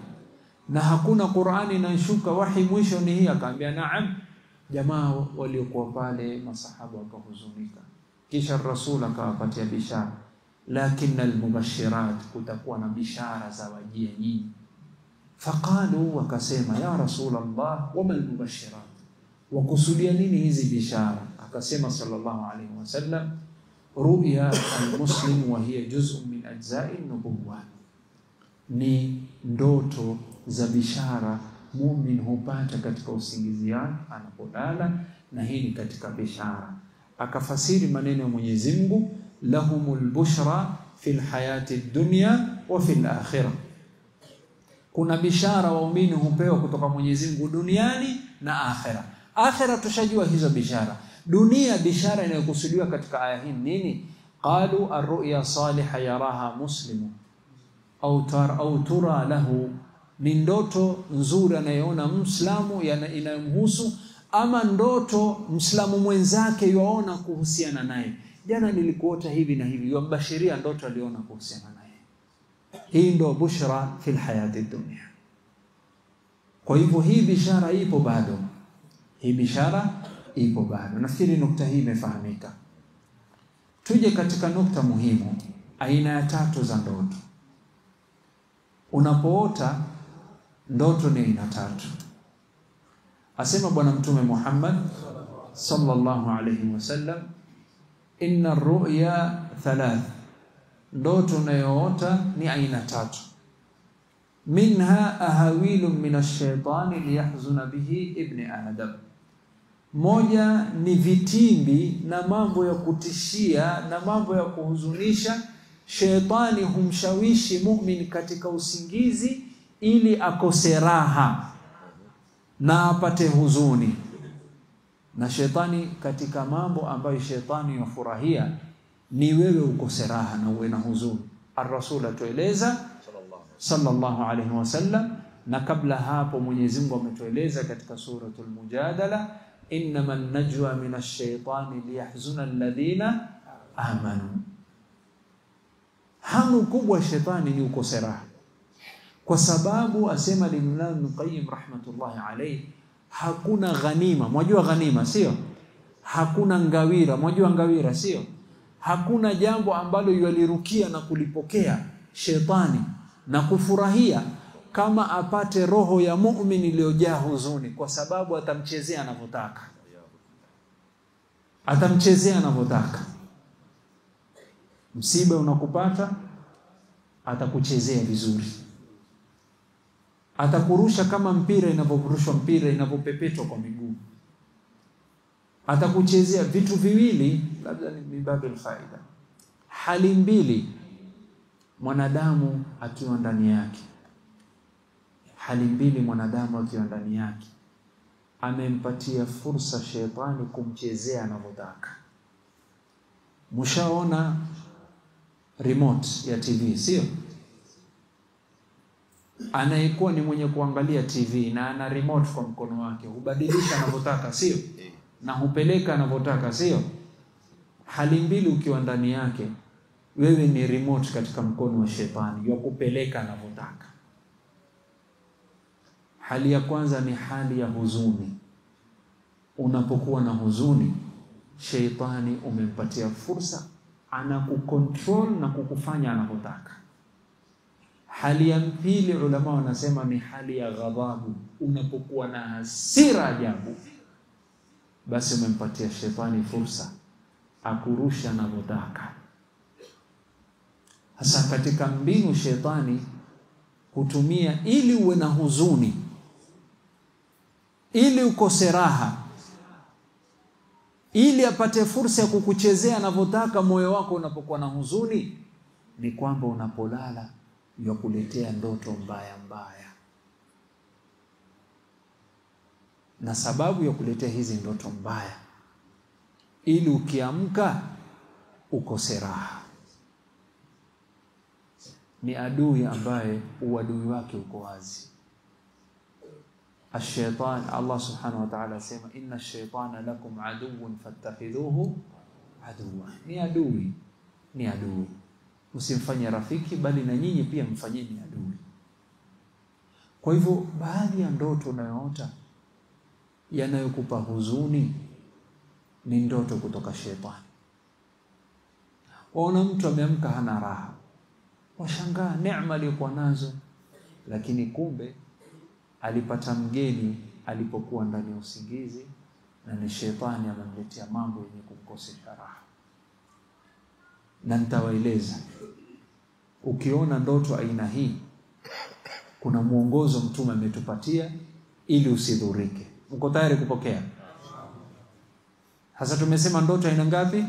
na hakuna Qur'ani inashuka wahi mwisho ni hii. Akaambia naam. Jamaa waliokuwa pale masahaba wakahuzunika, kisha Rasul akawapatia bishara, lakini al-mubashirat, kutakuwa na bishara za wajia nyinyi. Faqalu, wakasema ya Rasulullah, wama al-mubashirat, wakusudia nini hizi bishara? Akasema sallallahu alayhi wasallam, ru'ya al-muslim wa hiya juz'un min ajza'i an-nubuwwah, ni ndoto za bishara muumini hupata katika usingizi wake anapolala, na hii ni katika bishara. Akafasiri maneno ya Mwenyezi Mungu, lahumul bushra fil hayati dunya wa fil akhirah, kuna bishara waumini hupewa kutoka Mwenyezi Mungu duniani na akhira. Akhira tushajua hizo bishara. Dunia, bishara inayokusudiwa katika aya hii nini? Qalu ar-ru'ya salihah yaraha muslimu au tura lahu, ni ndoto nzuri anayoona Muislamu inayomhusu, ama ndoto Muislamu mwenzake yuaona kuhusiana naye. Jana nilikuota hivi na hivi, yuambashiria ndoto aliona kuhusiana naye. Hii ndo bushra fil hayati dunya. Kwa hivyo hii bishara ipo bado, hii bishara ipo bado. Nafikiri nukta hii imefahamika. Tuje katika nukta muhimu, aina ya tatu za ndoto. Unapoota ndoto ni aina tatu. Asema Bwana Mtume Muhammad sallallahu alayhi wasallam, inna ar-ru'ya thalath, ndoto unayoota ni aina tatu. Minha ahawilun min ash-shaytani liyahzuna bihi ibn adam, moja ni vitimbi na mambo ya kutishia na mambo ya kuhuzunisha. Shetani humshawishi muumini katika usingizi ili akose raha na apate huzuni. Na shetani, katika mambo ambayo shetani yafurahia ni wewe ukose raha na uwe na huzuni. Ar-Rasul atueleza sallallahu alayhi wasallam, na kabla hapo Mwenyezi Mungu ametueleza katika suratul Mujadala, innaman najwa minash shaitani liyahzuna alladhina amanu. Hamu kubwa shetani ni ukose raha, kwa sababu asema Ibn Qayyim rahmatullahi alayhi, hakuna ghanima. Mwajua ghanima sio? Hakuna ngawira. Mwajua ngawira sio? Hakuna jambo ambalo yalirukia na kulipokea shetani na kufurahia kama apate roho ya muumini iliyojaa huzuni, kwa sababu atamchezea anavyotaka. Atamchezea anavyotaka. Msiba unakupata, atakuchezea vizuri. Atakurusha kama mpira inavyorushwa mpira, inavyopepetwa kwa miguu. Atakuchezea vitu viwili, labda ni mibabil faida. Hali mbili mwanadamu akiwa ndani yake. Hali mbili mwanadamu akiwa ndani yake, amempatia fursa shetani kumchezea anavyotaka. Mshaona remote ya TV sio? Anaikuwa ni mwenye kuangalia TV na ana remote kwa mkono wake, hubadilisha anavyotaka sio? Na hupeleka anavyotaka sio? Hali mbili ukiwa ndani yake, wewe ni remote katika mkono wa shetani, yakupeleka anavyotaka. Hali ya kwanza ni hali ya huzuni. Unapokuwa na huzuni, sheitani umempatia fursa, anakukontrol na kukufanya anavyotaka. Hali ya pili ulama wanasema ni hali ya ghadhabu. Unapokuwa na hasira ajabu, basi umempatia sheitani fursa akurusha anavyotaka. Hasa katika mbinu sheitani kutumia ili uwe na huzuni, ili ukose raha, ili apate fursa ya kukuchezea anavyotaka moyo wako unapokuwa na huzuni, ni kwamba unapolala yakuletea ndoto mbaya mbaya. Na sababu ya kuletea hizi ndoto mbaya, ili ukiamka ukose raha. Ni adui ambaye uadui wake uko wazi. Ash-shaytan, Allah subhanahu wa ta'ala asema inna ash-shaytana lakum aduwwun fattakhidhuhu aduwwa. Ni adui. Usimfanye rafiki, bali na nyinyi pia mfanyeni adui. Kwa hivyo baadhi ya ndoto unayoota yanayokupa huzuni ni ndoto kutoka shetani. Waona mtu ameamka hana raha, washangaa neema aliyokuwa nazo, lakini kumbe alipata mgeni alipokuwa ndani ya usingizi, na ni shetani amemletea mambo yenye kumkosesha raha. Na nitawaeleza, ukiona ndoto aina hii, kuna mwongozo Mtume ametupatia ili usidhurike. Uko tayari kupokea? Hasa tumesema ndoto aina ngapi?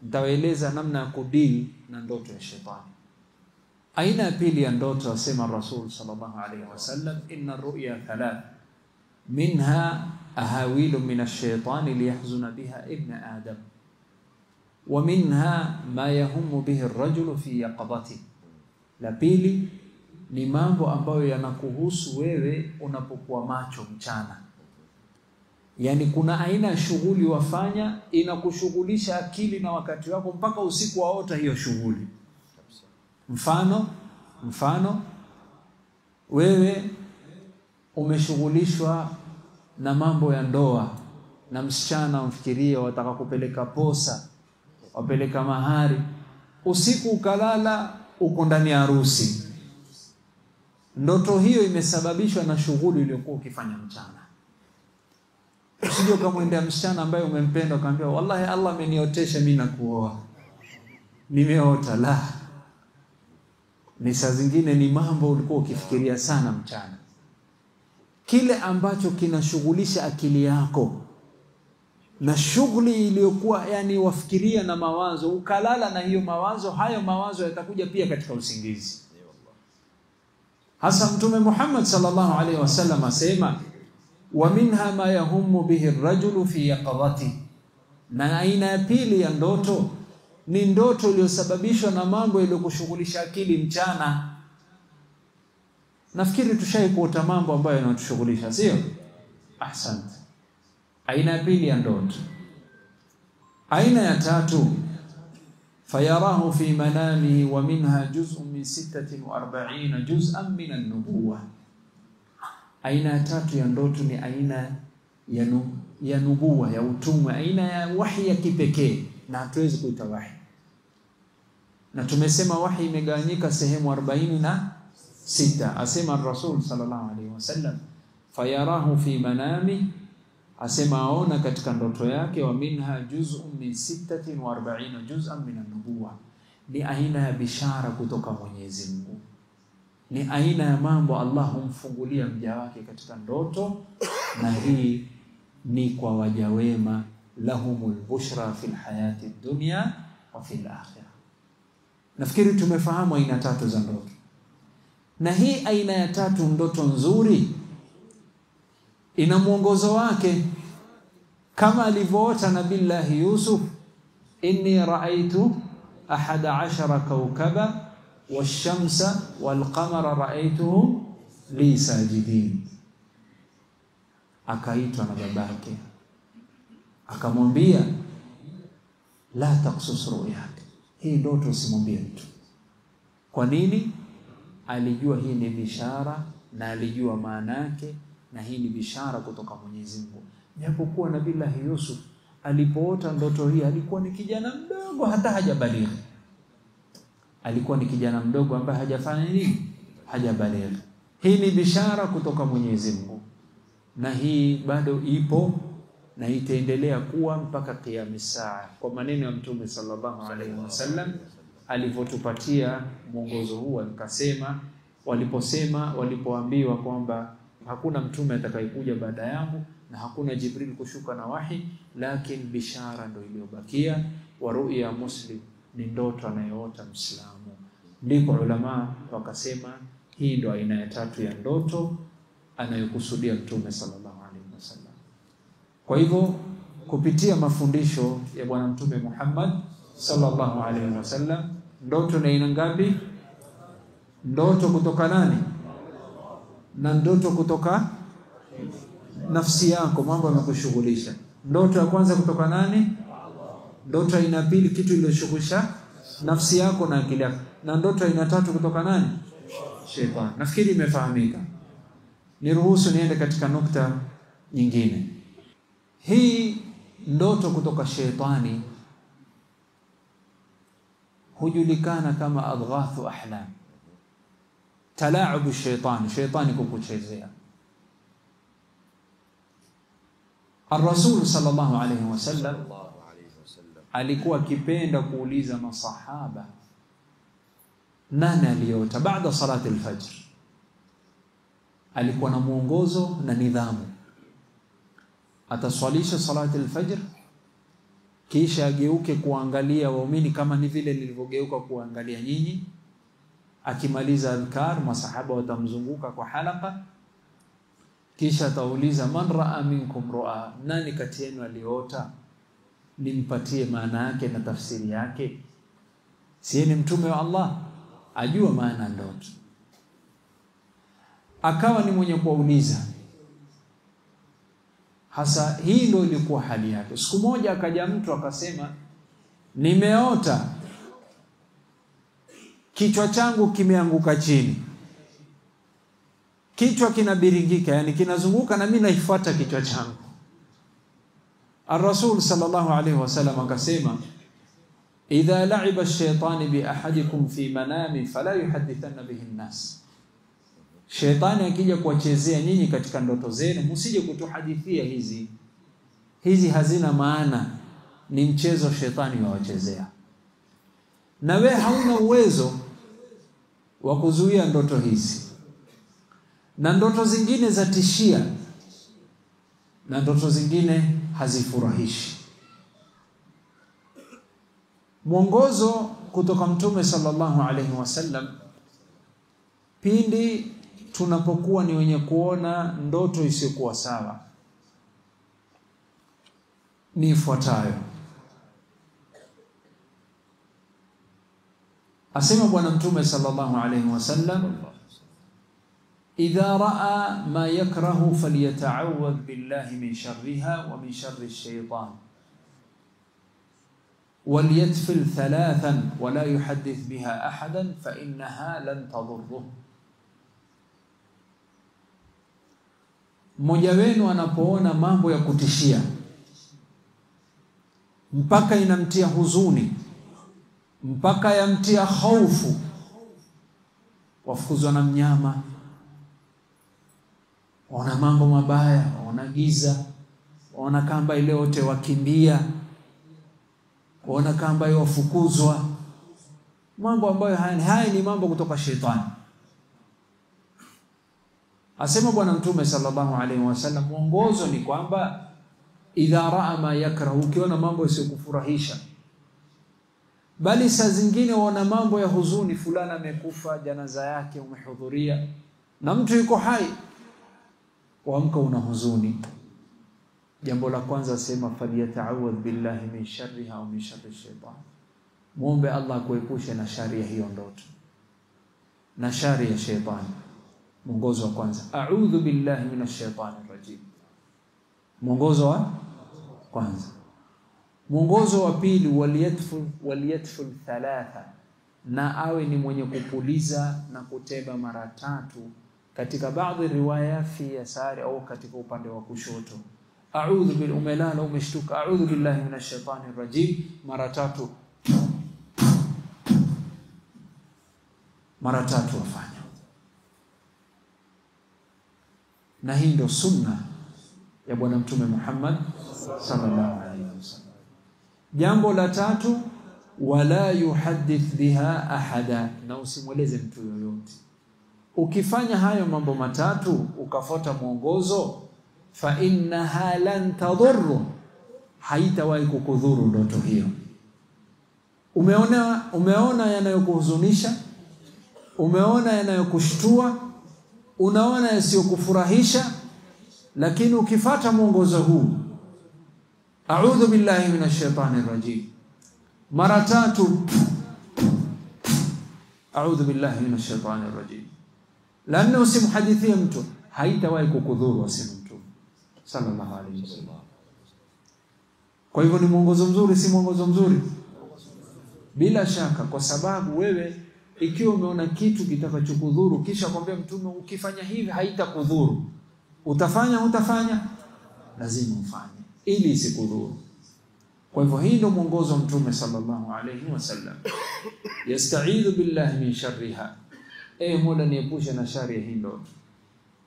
Nitawaeleza namna ya kudili na ndoto ya shetani. Aina ya pili ya ndoto, asema Rasul sallallahu alayhi wasallam, inna ru'ya thalath minha ahawilu min ash-shaytani liyahzuna biha ibn adam, wa minha ma yahumu bihi ar-rajulu fi yaqadati. La pili ni mambo ambayo yanakuhusu wewe unapokuwa macho mchana. Yani kuna aina ya shughuli wafanya inakushughulisha akili na wakati wako mpaka usiku waota hiyo shughuli. Mfano wewe umeshughulishwa na mambo ya ndoa na msichana, umfikiria wataka kupeleka posa, wapeleka mahari, usiku ukalala uko ndani ya harusi. Ndoto hiyo imesababishwa na shughuli iliyokuwa ukifanya mchana. Usije ukamwendea msichana ambaye umempenda ukamwambia wallahi Allah ameniotesha mimi na kuoa, nimeota. La, ni saa zingine ni mambo ulikuwa ukifikiria sana mchana. Kile ambacho kinashughulisha akili yako na shughuli iliyokuwa yani wafikiria na mawazo, ukalala na hiyo mawazo, hayo mawazo yatakuja pia katika usingizi. Hasa Mtume Muhammad sallallahu alaihi wasallam asema wa minha ma yahumu bihi ar-rajulu fi yaqadati. Na aina ya pili ya ndoto ni ndoto iliyosababishwa na mambo yaliyokushughulisha akili mchana. Nafikiri tushaikuota mambo ambayo yanatushughulisha, sio? Ahsante. Aina ya pili ya ndoto. Aina ya tatu, fayarahu fi manamihi wa minha juz'un min 46 juz'an min an-nubuwah. Aina ya tatu ya ndoto ni aina ya nubuwa, ya utume, aina ya wahi ya kipekee, na hatuwezi kuita wahi. Na tumesema wahi imegawanyika sehemu 46. Asema Rasul sallallahu alaihi wasallam fayarahu fi manami, asema aona katika ndoto yake, wa minha juz'un min 46 juz'an min an-nubuwah. Ni aina ya bishara kutoka Mwenyezi Mungu, ni aina ya mambo Allah humfungulia mja wake katika ndoto, na hii ni kwa waja wema, lahumul bushra fil hayati dunya wa fil akhirah. Nafikiri tumefahamu aina tatu za ndoto. Na hii aina ya tatu, ndoto nzuri, ina mwongozo wake, kama alivyoota Nabillahi Yusuf, inni ra'aytu 11 kawkaba washamsa walqamara ra'aytuhum li sajidin. Akaitwa na babake akamwambia la taqsus ru'yak, hii ndoto usimwambie mtu. Kwa nini? Alijua hii ni bishara na alijua maana yake, na hii ni bishara kutoka Mwenyezi Mungu. Japokuwa Nabii Yusuf alipoota ndoto hii alikuwa ni kijana mdogo, hata hajabalighi. Alikuwa ni kijana mdogo ambaye hajafanya nini? Hajabalighi. Hii ni bishara kutoka Mwenyezi Mungu, na hii bado ipo na itaendelea kuwa mpaka Qiyamah saa, kwa maneno ya Mtume sallallahu alaihi wasallam alivyotupatia mwongozo huu. Akasema, walipoambiwa kwamba hakuna mtume atakayekuja baada yangu na hakuna Jibril kushuka na wahi, lakini bishara ndio iliyobakia. Wa ru'ya muslim, ni ndoto anayoota Muislamu. Ndipo ulama wakasema hii ndio aina ya tatu ya ndoto anayokusudia Mtume sallallahu alaihi wasallam. Kwa hivyo kupitia mafundisho ya Bwana Mtume Muhammad sallallahu alaihi wasallam, ndoto ni aina ngapi? Ndoto kutoka nani? Na ndoto kutoka nafsi yako, mambo yanakushughulisha. Ndoto ya kwanza kutoka nani? Ndoto aina pili, kitu iliyoshughulisha nafsi yako na akili yako. Na ndoto aina tatu kutoka nani? Shetani. Nafikiri imefahamika. Niruhusu niende katika nukta nyingine. Hii ndoto kutoka shetani hujulikana kama adghathu ahlam, talaabu shetani, shetani kukuchezea. Ar-Rasul sallallahu alayhi wasallam alikuwa akipenda kuuliza masahaba nani aliota baada salati al-fajr. Alikuwa na mwongozo na nidhamu. Ataswalisha salati al-fajr, kisha ageuke kuangalia waumini kama ni vile nilivyogeuka kuangalia nyinyi. Akimaliza adhkar, masahaba watamzunguka kwa halaka, kisha atauliza man raa minkum ru'a, nani kati yenu aliota, nimpatie maana yake na tafsiri yake. Si ni mtume wa Allah, ajua maana ndoto. Akawa ni mwenye kuuliza. Hasa hii ndio ilikuwa hali yake. Siku moja akaja mtu akasema, nimeota kichwa changu kimeanguka chini, kichwa kinabiringika, yani kinazunguka na mimi naifuata kichwa changu. Ar-Rasul sallallahu alaihi wasallam akasema, idha la'iba ash-shaytanu bi ahadikum fi manami fala yuhaddithanna bihi an-nas. Shetani akija kuwachezea nyinyi katika ndoto zenu, msije kutuhadithia hizi hazina maana, ni mchezo shetani wawachezea. Na we hauna uwezo wa kuzuia ndoto hizi. Na ndoto zingine zatishia, na ndoto zingine hazifurahishi. Mwongozo kutoka Mtume sallallahu alaihi wasallam pindi tunapokuwa ni wenye kuona ndoto isiyokuwa sawa ni ifuatayo. Asema Bwana Mtume sallallahu alaihi wasallam, idha raa ma yakrahu falyata'awadh billahi min sharriha wa min sharri ash-shaytan walyatfil thalathan wa la yuhaddith biha ahadan fa innaha lan tadurruh. Mmoja wenu anapoona mambo ya kutishia mpaka inamtia huzuni, mpaka yamtia hofu, wafukuzwa na mnyama, ona mambo mabaya, ona giza, ona kamba ile yote wakimbia, ona kamba ile wafukuzwa, mambo ambayo haya ni mambo kutoka shetani. Asema Bwana Mtume sallallahu alaihi wasallam, mwongozo ni kwamba idha raa ma yakrahu, ukiona mambo yasiyokufurahisha, bali saa zingine waona mambo ya huzuni, fulana amekufa, janaza yake umehudhuria na mtu yuko hai, waamka una huzuni. Jambo la kwanza asema faliyata'awadh billahi min sharriha wa min sharri shaytan, muombe Allah kuepusha na shari ya hiyo ndoto na shari ya shetani. Mwongozo wa kwanza, a'udhu billahi minash shaitani rajim. Mwongozo wa kwanza. Mwongozo wa pili, waliyatful thalatha, na awe ni mwenye kupuliza na kuteba mara 3, katika baadhi riwaya fi yasari au katika upande wa kushoto, a'udhu bil umelala umeshtuka, a'udhu billahi minash shaitani rajim mara 3. Mara 3 wafanya. Na hii ndio sunna ya bwana mtume Muhammad sallallahu alaihi wasallam. Jambo la 3, wala yuhaddith biha ahada, na usimweleze mtu yoyote. Ukifanya hayo mambo matatu ukafuata mwongozo, fa innaha lan tadurru, haitawahi kukudhuru ndoto hiyo. Umeona yanayokuhuzunisha, umeona yanayokushtua, unaona yasiyokufurahisha, lakini ukifuata mwongozo huu, a'udhu billahi minash shaitani rajim mara 3, a'udhu billahi minash shaitani rajim, lana usimhadithie mtu, haitawahi kukudhuru asema mtume sallallahu alaihi wasallam. Kwa hivyo ni mwongozo mzuri, si mwongozo mzuri? Bila shaka, kwa sababu wewe ikiwa umeona kitu kitakachokudhuru kisha kwambia mtume ukifanya hivi haitakudhuru, utafanya utafanya, lazima ufanye ili isikudhuru. Kwa hivyo hii ndio mwongozo wa mtume sallallahu alayhi wasallam. Yasta'idhu billahi min sharriha, Mola niepushe na shari ya hii ndoto.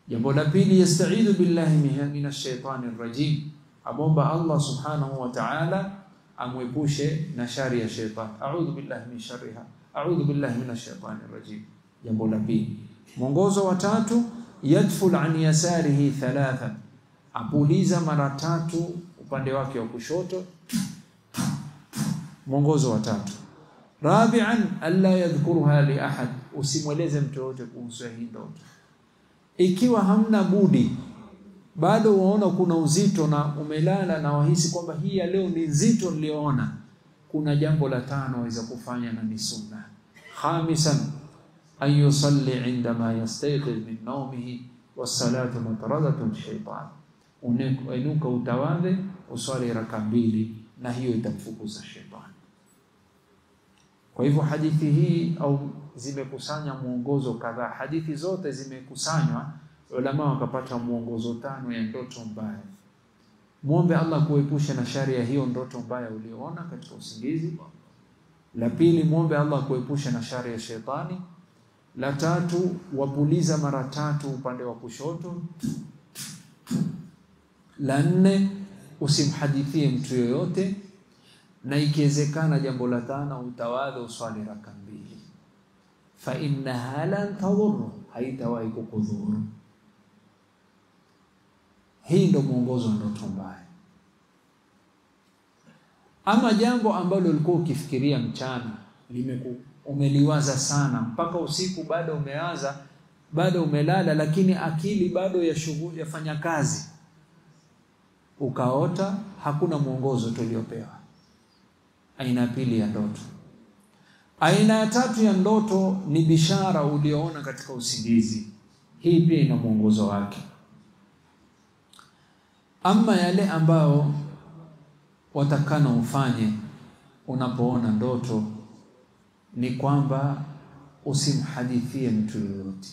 Jambo la pili, yasta'idhu billahi minash shaitani rajim, amomba Allah subhanahu wa ta'ala amwepushe na shari ya shaitani. A'udhu billahi min sharriha, a'udhu billahi minash shaitani rajim. Jambo la pili. Mwongozo wa 3, yadful an yasarihi 3, apuliza mara 3 upande wake wa kushoto. Mwongozo wa 3. Rabi'an, alla yadhkuruha li ahad, usimweleze mtu yote kuhusu hii ndoto. Ikiwa hamna budi, bado waona kuna uzito na umelala na wahisi kwamba hii ya leo ni nzito niliona, kuna jambo la 5 waweza kufanya na ni sunna. Khamisan, an yusalli indama yastayqiz min nawmihi, was-salatu mutaradatun shaytan, uinuka utawadhe uswali raka 2, na hiyo itamfukuza shetani. Kwa hivyo hadithi hii au zimekusanya mwongozo kadhaa. Hadithi zote zimekusanywa, ulama wakapata mwongozo 5 ya ndoto mbaya. Muombe Allah kuepusha na shari ya hiyo ndoto mbaya uliyoona katika usingizi. La pili, muombe Allah kuepusha na shari ya shetani. La 3, wapuliza mara 3 upande wa kushoto. La 4, usimhadithie mtu yoyote, na ikiwezekana jambo la 5, utawadha uswali raka 2. Fa innaha lan tadurru, haitawahi kukudhuru. Hii ndio mwongozo wa ndoto mbaya. Ama jambo ambalo ulikuwa ukifikiria mchana, umeliwaza sana mpaka usiku, bado umewaza, bado umelala, lakini akili bado yafanya kazi, ukaota, hakuna mwongozo tuliopewa. Aina pili ya ndoto. Aina ya 3 ya ndoto ni bishara ulioona katika usingizi. Hii pia ina mwongozo wake. Ama yale ambao watakana ufanye unapoona ndoto ni kwamba usimhadithie mtu yoyote.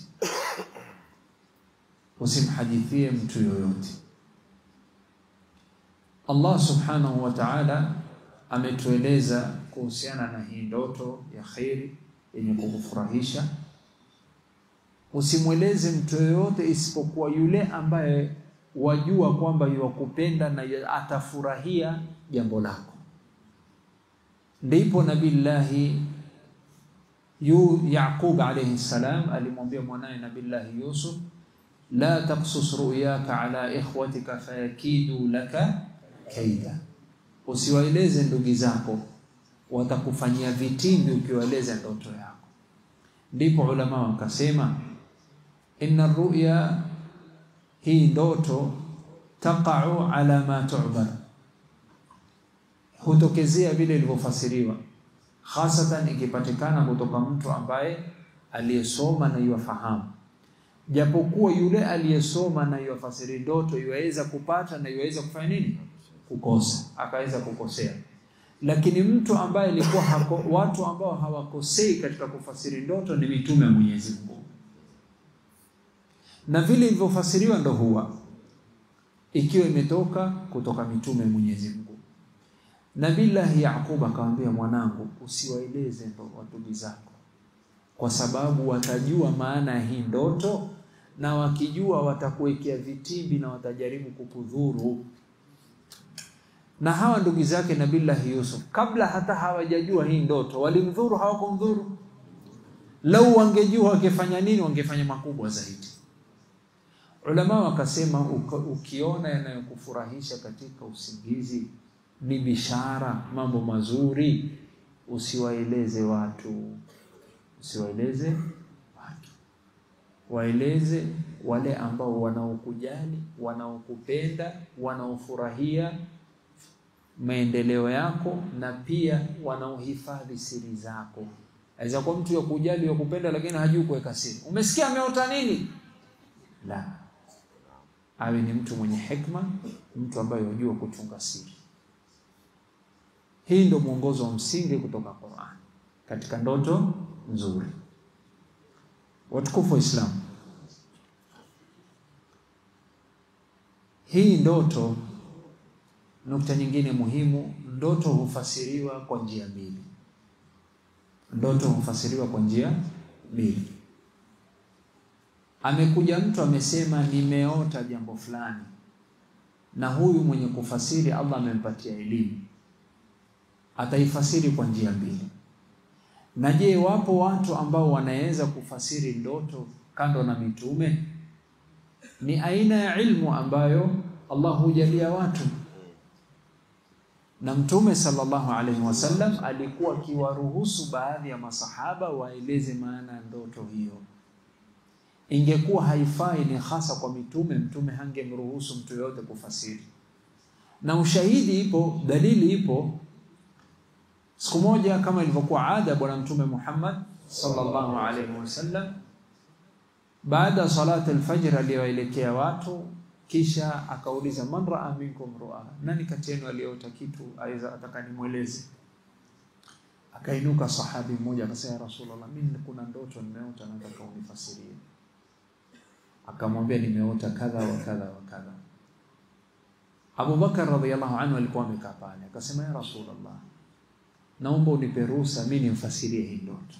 Usimhadithie mtu yoyote. Allah subhanahu wa ta'ala ametueleza kuhusiana na hii ndoto ya khairi yenye kukufurahisha. Usimweleze mtu yoyote isipokuwa yule ambaye wajua kwamba yuwakupenda na atafurahia jambo lako. Ndipo Nabillahi Yaqub alayhi salam alimwambia mwanae Nabillahi Yusuf, la taqsus ru'yaka ala ikhwatika fayakidu laka kaida, usiwaeleze ndugu zako, watakufanyia vitimbi ukiwaeleza ndoto yako. Ndipo ulama wakasema, inna ru'ya, hii ndoto, taqa'u ala ma tu'bar, hutokezea vile ilivyofasiriwa, hasatan ikipatikana kutoka mtu ambaye aliyesoma na yufahamu. Japokuwa yule aliyesoma na yufasiri ndoto yuweza kupata na yuweza kufanya nini? Kukosa, akaweza kukosea. Lakini mtu ambaye alikuwa watu ambao hawakosei katika kufasiri ndoto ni mitume wa Mwenyezi Mungu. Na vile ilivyofasiriwa ndo huwa. ikiwa imetoka kutoka mitume Mwenyezi Mungu. Nabii Yaqub akamwambia, mwanangu, usiwaeleze ndugu zako, kwa sababu watajua maana ya hii ndoto, na wakijua watakuwekea vitimbi na watajaribu kukudhuru. Na hawa ndugu zake Nabii Yusuf, kabla hata hawajajua hii ndoto, walimdhuru hawakumdhuru? Lau wangejua wangefanya nini? Wangefanya makubwa zaidi. Ulama wakasema, ukiona yanayokufurahisha katika usingizi ni bishara, mambo mazuri, usiwaeleze watu. Usiwaeleze watu. Waeleze wale ambao wanaokujali, wanaokupenda, wanaofurahia maendeleo yako, na pia wanaohifadhi siri zako. Aweza kuwa mtu yakujali, yakupenda, lakini hajui kuweka siri. Umesikia ameota nini? La. Awe ni mtu mwenye hikma, mtu ambaye yajua kuchunga siri. Hii ndio mwongozo wa msingi kutoka Qur'an katika ndoto nzuri. Watukufu wa Islam, hii ndoto, nukta nyingine muhimu, ndoto hufasiriwa kwa njia mbili. Ndoto hufasiriwa kwa njia mbili. Amekuja mtu amesema nimeota jambo fulani, na huyu mwenye kufasiri Allah amempatia elimu, ataifasiri kwa njia mbili. Na je, wapo watu ambao wanaweza kufasiri ndoto kando na mitume? Ni aina ya ilmu ambayo Allah hujalia watu. Na Mtume sallallahu alaihi wasallam alikuwa akiwaruhusu baadhi ya masahaba waeleze maana ya ndoto hiyo. Ingekuwa haifai, ni hasa kwa mitume, mtume hangemruhusu mtu yote kufasiri. Na ushahidi ipo, dalili ipo. Siku moja, kama ilivyokuwa ada bwana Mtume Muhammad sallallahu alaihi wasallam, baada ya salati al-fajr aliyoelekea watu, kisha akauliza, man raa minkum ru'a, nani kati yenu aliyeota kitu aweza atakanimueleze? Akainuka sahabi mmoja akasema, ya Rasulullah, mimi kuna ndoto nimeota, nataka unifasirie. Akamwambia, nimeota kadha wa kadha wa kadha. Abu Bakar radhiyallahu anhu alikuwa amekaa pale, akasema, ya Rasulullah, naomba unipe ruhusa mimi nimfasirie hii ndoto.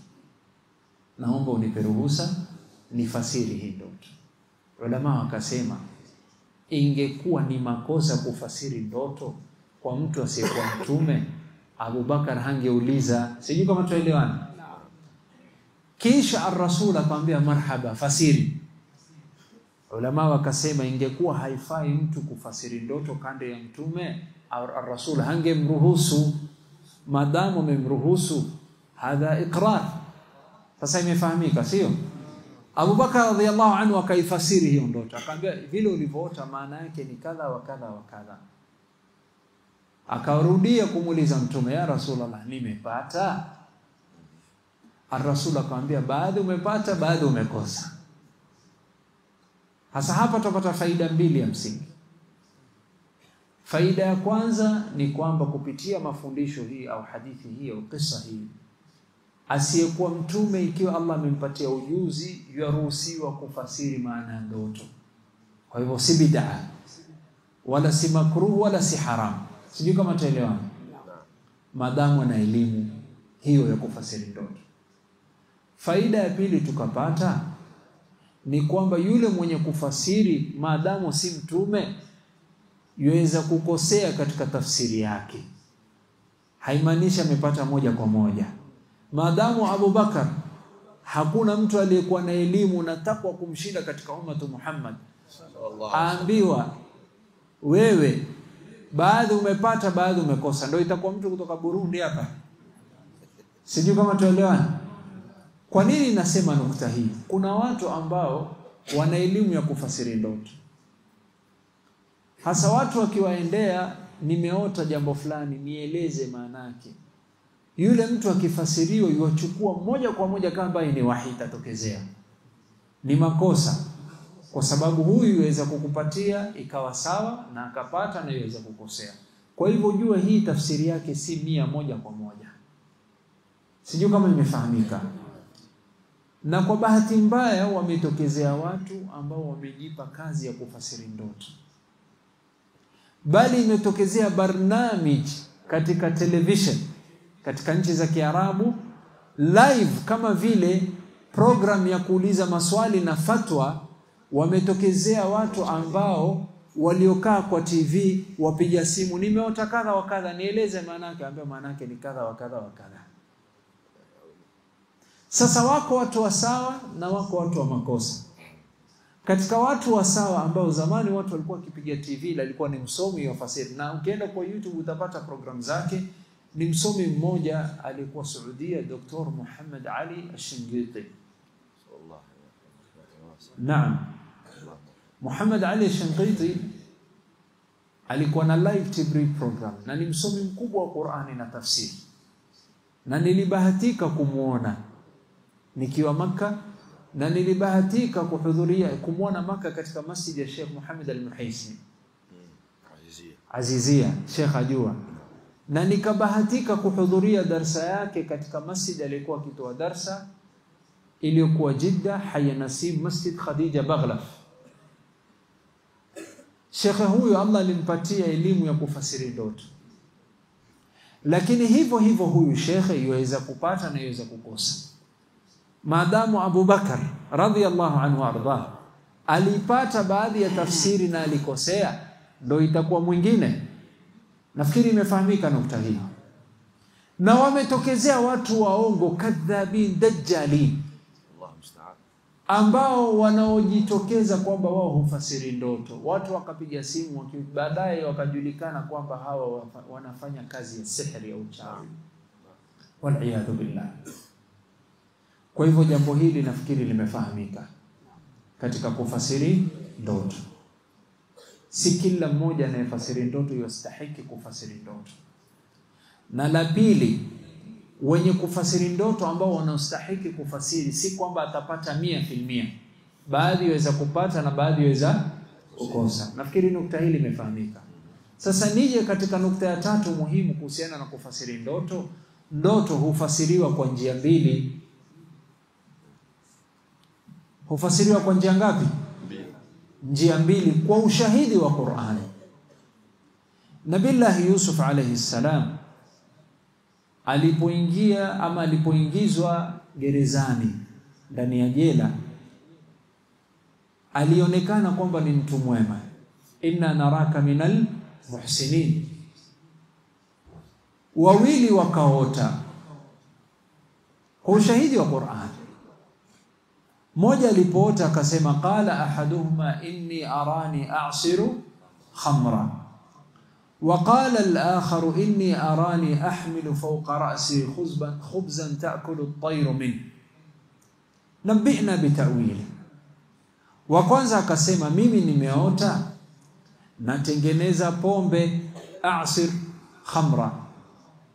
Naomba unipe ruhusa nifasiri hii ndoto. Ulama wakasema, ingekuwa ni makosa kufasiri ndoto kwa mtu asiyekuwa mtume, Abu Bakar hangeuliza. Sijui kama tuelewana. Kisha ar-Rasul akamwambia, marhaba, fasiri. Ulama wakasema, ingekuwa haifai mtu kufasiri ndoto kando ya mtume, ar-Rasul hangemruhusu. Madamu amemruhusu, hadha iqrar. Sasa imefahamika, sio? Abu Bakar radhiyallahu anhu akaifasiri hiyo ndoto, akamwambia, vile ulivyoota maana yake ni kadha wa kadha wa kadha. Akarudia kumuuliza mtume, ya Rasulullah, nimepata? Ar-Rasul akamwambia, baadhi umepata, baadhi umekosa. Hasa hapa tupata faida mbili ya msingi. Faida ya kwanza ni kwamba kupitia mafundisho hii au hadithi hii au kisa hii, asiyekuwa mtume, ikiwa Allah amempatia ujuzi, yaruhusiwa kufasiri maana ya ndoto. Kwa hivyo si bid'a, wala si makruh, wala si haram. Sijui kama tuelewana. Madamu na elimu hiyo ya kufasiri ndoto. Faida ya pili tukapata ni kwamba yule mwenye kufasiri, maadamu si mtume, yuweza kukosea katika tafsiri yake. Haimaanishi amepata moja kwa moja. Maadamu Abu Bakar, hakuna mtu aliyekuwa na elimu na takwa kumshinda katika ummatu Muhammad, aambiwa, wewe baadhi umepata, baadhi umekosa, ndio itakuwa mtu kutoka Burundi hapa. Sijui kama tuelewana. Kwa nini nasema nukta hii? Kuna watu ambao wana elimu ya kufasiri ndoto. Hasa watu wakiwaendea, nimeota jambo fulani, nieleze maana yake. Yule mtu akifasiriwa yuachukua moja kwa moja kama ni wahi itatokezea. Ni makosa. Kwa sababu huyu yuweza kukupatia ikawa sawa na akapata, na yuweza kukosea. Kwa hivyo jua hii tafsiri yake si 100 kwa moja. Sijui kama imefahamika. Na kwa bahati mbaya wametokezea watu ambao wamejipa kazi ya kufasiri ndoto. bali imetokezea barnamij katika television katika nchi za Kiarabu live, kama vile program ya kuuliza maswali na fatwa. Wametokezea watu ambao waliokaa kwa TV wapiga simu, nimeota kadha wa kadha, nieleze maana yake. Ambia maana yake ni kadha wa kadha wa kadha. Sasa wako watu wa sawa na wako watu wa makosa. Katika watu wa sawa ambao zamani watu walikuwa wakipiga TV, alikuwa ni msomi wa fasiri, na ukienda kwa YouTube utapata program zake. Ni msomi mmoja alikuwa Saudia, Dr. Muhammad Ali Al-Shinqiti. Naam, Muhammad Ali Al-Shinqiti alikuwa na live TV program na ni msomi mkubwa wa Qur'ani na tafsiri, na nilibahatika kumuona nikiwa Makka, na nilibahatika kuhudhuria kumuona Makka katika masjid ya Sheikh Muhammad Al-Muhaisni Azizia, Sheikh ajua, na nikabahatika kuhudhuria darsa yake katika masjid alikuwa akitoa darsa iliyokuwa Jeddah, Hayya Nasim, Masjid Khadija Baghlaf. Sheikh huyo Allah alimpatia elimu ya kufasiri ndoto, lakini hivyo hivyo huyu Sheikh yuweza kupata na yuweza kukosa. Maadamu Abu Bakar radhiyallahu anhu arda alipata baadhi ya tafsiri na alikosea, ndio itakuwa mwingine. Nafikiri imefahamika nukta hii. Na wametokezea watu waongo, kadhabin, dajjalin, ambao wanaojitokeza kwamba wao hufasiri ndoto. Watu wakapiga simu, baadaye wakajulikana kwamba hawa wanafanya kazi ya sihri au uchawi. Wal'iyadhu billah. Kwa hivyo jambo hili nafikiri limefahamika katika kufasiri ndoto. Si kila mmoja anayefasiri ndoto yastahiki kufasiri ndoto. Na la pili, wenye kufasiri ndoto ambao wanastahiki kufasiri, si kwamba atapata 100%. Baadhi waweza kupata na baadhi waweza kukosa. Nafikiri nukta hili imefahamika. Sasa nije katika nukta ya tatu muhimu kuhusiana na kufasiri ndoto. Ndoto hufasiriwa kwa njia mbili. Hufasiriwa kwa njia ngapi? Njia mbili kwa ushahidi wa Qur'ani. Nabillahi Yusuf alayhi salam alipoingizwa gerezani ndani ya jela, alionekana kwamba ni mtu mwema. Inna naraka minal muhsinin. Wawili wakaota kwa ushahidi wa Qur'an. Mmoja alipoota akasema, qala ahaduhuma inni arani a'siru khamra, wa qala al-akhar inni arani ahmilu fawqa ra'si khubzan ta'kulu at-tayru min, nabbi'na bitawili. Wa kwanza akasema, mimi nimeota natengeneza pombe, a'sir khamra,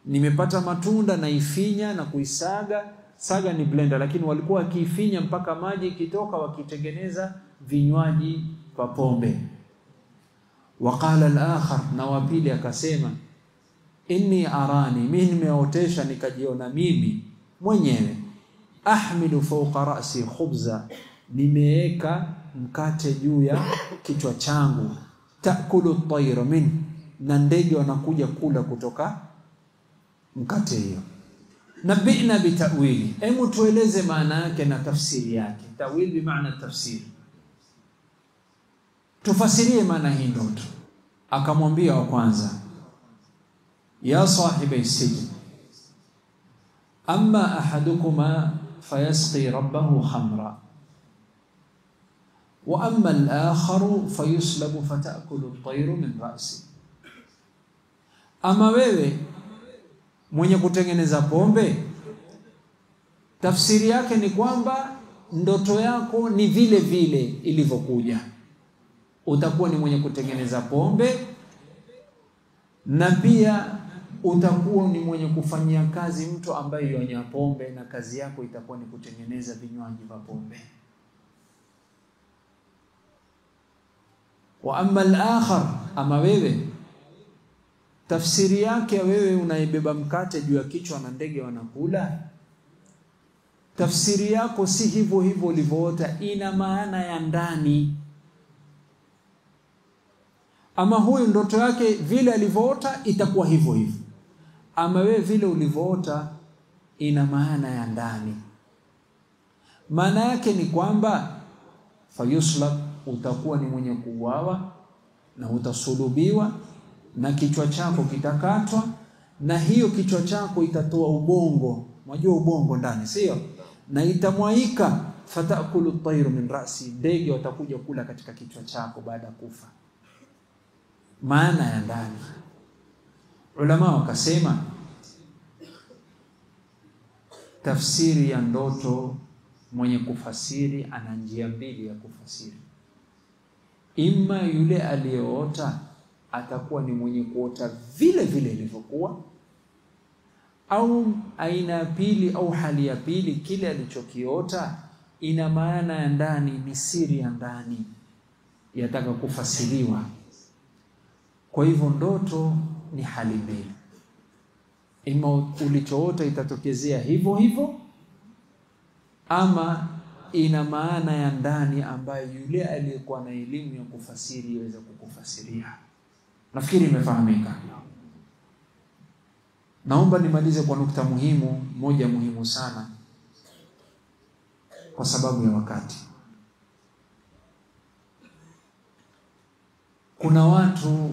nimepata matunda naifinya na kuisaga. Saga ni blender, lakini walikuwa wakiifinya mpaka maji ikitoka wakitengeneza vinywaji pa pombe. Waqala al-akhar, na wapili akasema, inni arani, mimi nimeotesha nikajiona mimi mwenyewe, ahmilu fawqa ra'si khubza, nimeeka mkate juu ya kichwa changu, ta'kulu at-tayr min, na ndege wanakuja kula kutoka mkate hiyo. Nabina bitawili, hebu tueleze maana yake na tafsiri yake. Tawil bi maana tafsiri, tufasirie maana hii ndoto. Akamwambia wa kwanza, ya sahibi sijn, amma ahadukuma fayasqi rabbahu khamra, wa amma al-akharu fayuslabu fatakulu at-tayru min ra'si. Ama wewe mwenye kutengeneza pombe, tafsiri yake ni kwamba ndoto yako ni vile vile ilivyokuja. Utakuwa ni mwenye kutengeneza pombe, na pia utakuwa ni mwenye kufanyia kazi mtu ambaye yanywa pombe, na kazi yako itakuwa ni kutengeneza vinywaji vya pombe. Wa amma al-akhar, ama wewe, tafsiri yake wewe unaibeba mkate juu ya kichwa na ndege wanakula. Tafsiri yako si hivyo hivyo ulivyoota, ina maana ya ndani. Ama huyu ndoto yake vile alivyoota itakuwa hivyo hivyo. Ama wewe vile ulivyoota ina maana ya ndani. Maana yake ni kwamba fayuslab, utakuwa ni mwenye kuuawa na utasulubiwa na kichwa chako kitakatwa, na hiyo kichwa chako itatoa ubongo. Unajua ubongo ndani, sio? Na itamwaika, fatakulu at-tayru min ra'si, ndege watakuja kula katika kichwa chako baada ya kufa. Maana ya ndani. Ulama wakasema tafsiri ya ndoto, mwenye kufasiri ana njia mbili ya kufasiri. Ima yule aliyeota atakuwa ni mwenye kuota vile vile ilivyokuwa, au aina ya pili au hali ya pili, kile alichokiota ina maana ya ndani, ni siri ya ndani yataka kufasiriwa. Kwa hivyo ndoto ni hali mbili. Ima ulichoota itatokezea hivyo hivyo, ama ina maana ya ndani ambayo yule aliyekuwa na elimu ya kufasiri yaweza kukufasiria. Nafikiri imefahamika. Naomba nimalize kwa nukta moja muhimu sana kwa sababu ya wakati. Kuna watu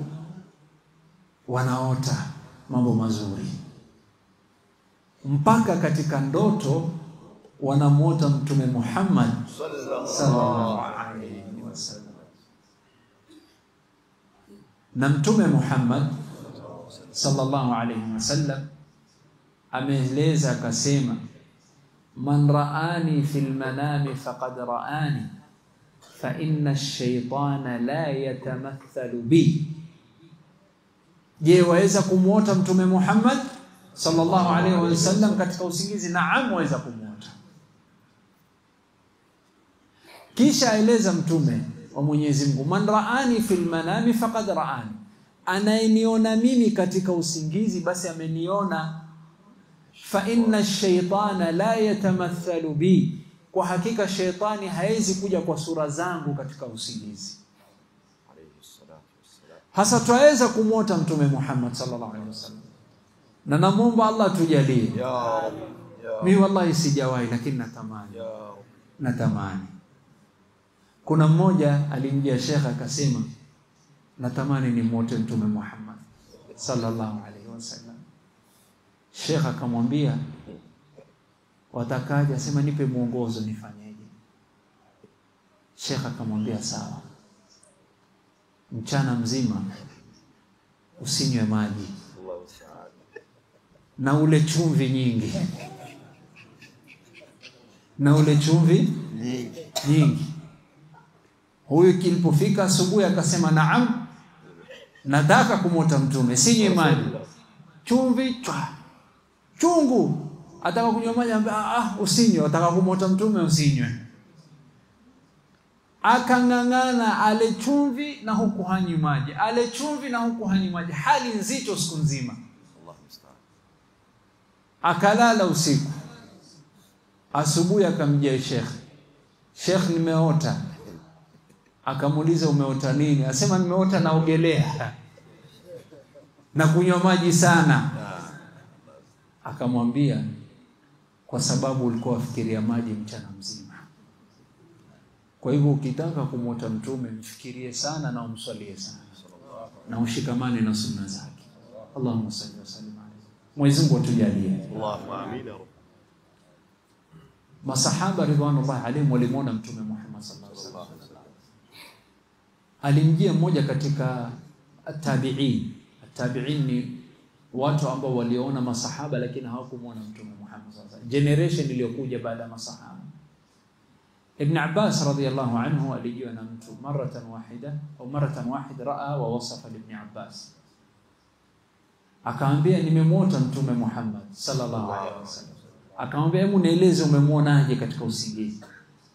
wanaota mambo mazuri, mpaka katika ndoto wanamuota Mtume Muhammad sallallahu alaihi wasallam. Na Mtume Muhammad sallallahu alaihi wasallam ameeleza akasema, man raani fil manami faqad raani fa inna ash-shaytana la yatamathalu bi. Je, waweza kumuota Mtume Muhammad sallallahu alaihi wasallam katika usingizi? Naam, waweza kumuota. Kisha aeleza Mtume wa Mwenyezi Mungu, man raani fil manami faqad raani, anayeniona mimi katika usingizi basi ameniona. Fa inna ash-shaytana la yatamathalu bi, kwa hakika shaytani haizi kuja kwa sura zangu katika usingizi. Hasa tuweza kumuota Mtume Muhammad sallallahu alaihi wasallam, na namuomba Allah tujalie. Mimi wallahi sijawahi, lakini natamani. Kuna mmoja alimjia Sheikh akasema, natamani ni muote Mtume Muhammad sallallahu alaihi wasallam. Sheikh akamwambia, watakaje? Asema, nipe mwongozo nifanyeje. Sheikh akamwambia, sawa, mchana mzima usinywe maji na ule chumvi nyingi, nyingi. Huyu kilipofika asubuhi akasema, naam, nataka kumota Mtume, sinywe maji, chumvi chungu, ataka kunywa maji, usinywe, ataka kumota Mtume, usinywe. Akangangana ale chumvi na huku hanywi maji, ale chumvi na huku hanywi maji, hali nzito siku nzima. Akalala usiku. Asubuhi akamjia Sheikh, nimeota. Akamuuliza, umeota nini? Asema, nimeota naogelea na kunywa maji sana. Akamwambia, kwa sababu ulikuwa ufikiria maji mchana mzima. Kwa hivyo ukitaka kumwota Mtume mfikirie sana na umswalie sana na ushikamane na sunna zake. Allahumma salli wa sallim alayhi. Mwenyezi Mungu atujalie. Allahumma amin. Masahaba ridwanullahi alayhim walimuona Mtume Muhammad sallallahu alaihi wasallam. Alimjia mmoja katika tabi'in. Tabi'in ni watu ambao waliona masahaba lakini hawakumuona Mtume Muhammad sallallahu alaihi wasallam, generation iliyokuja baada ya masahaba. Ibn Abbas radiyallahu anhu alijiwa na mtu maratan wahida raa wa wasafa Ibn Abbas, akaambia, nimemuota Mtume Muhammad sallallahu alaihi wasallam. Akamwambia, hebu nieleze umemuonaje katika usingizi?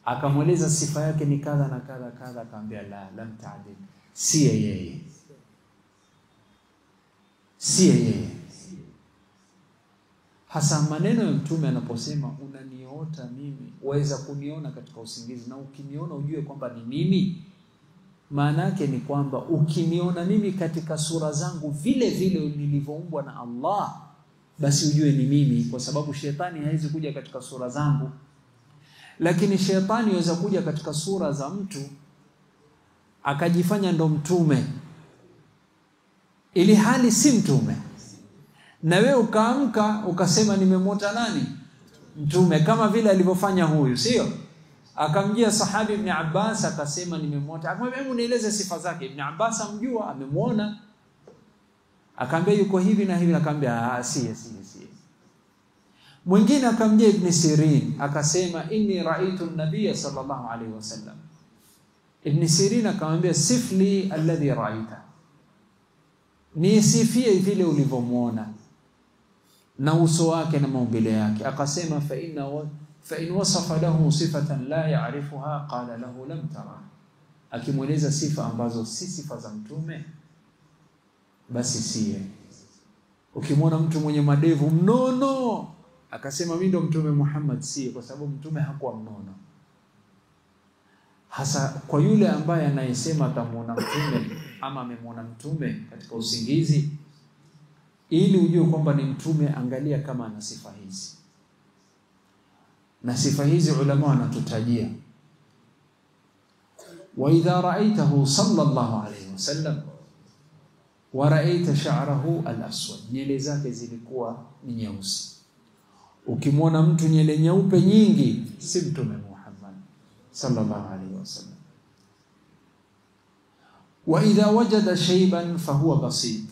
Akamweleza sifa yake ni kadha na kadha kadha. Akamwambia, lam ta'dil, si yeye. Hasa maneno ya Mtume anaposema, unaniota mimi, waweza kuniona katika usingizi, na ukiniona ujue kwamba ni mimi. maana yake ni kwamba ukiniona mimi katika sura zangu vile vile nilivyoumbwa na Allah, basi ujue ni mimi, kwa sababu shetani hawezi kuja katika sura zangu. Lakini shetani yaweza kuja katika sura za mtu akajifanya ndo mtume ili hali si mtume, na wewe ukaamka ukasema nimemwota nani? Mtume, kama vile alivyofanya huyu, sio? Akamjia sahabi Ibn Abbas akasema nimemwota. Akamwambia hebu nieleze sifa zake. Ibn Abbas amjua, amemwona. Akamwambia yuko hivi na hivi, akamwambia si. Mwingine akamjia Ibn Sirin akasema inni raitu an-nabiy sallallahu alayhi wasallam. Ibn Sirin akamwambia sifli alladhi raita, ni sifie vile ulivyomuona na uso wake na maumbile yake. Akasema fa in wasafa lahu sifatan la ya'rifuha qala lahu lam tara, akimweleza sifa ambazo si sifa za mtume basi siye. Ukimwona mtu mwenye madevu mnono akasema mimi ndo mtume Muhammad, siye, kwa sababu mtume hakuwa mnono. Hasa kwa yule ambaye anayesema atamuona mtume ama amemwona mtume katika usingizi, ili ujue kwamba ni mtume, angalia kama ana sifa hizi. Na sifa hizi ulama wanatutajia, wa idha ra'aytahu sallallahu alayhi wasallam wa ra'ayta sha'rahu al-aswad, nyele zake zilikuwa ni nyeusi. Ukimwona mtu nyele nyeupe nyingi, si mtume Muhammad sallallahu alayhi wasallam. Wa idha wajada shayban fahuwa basit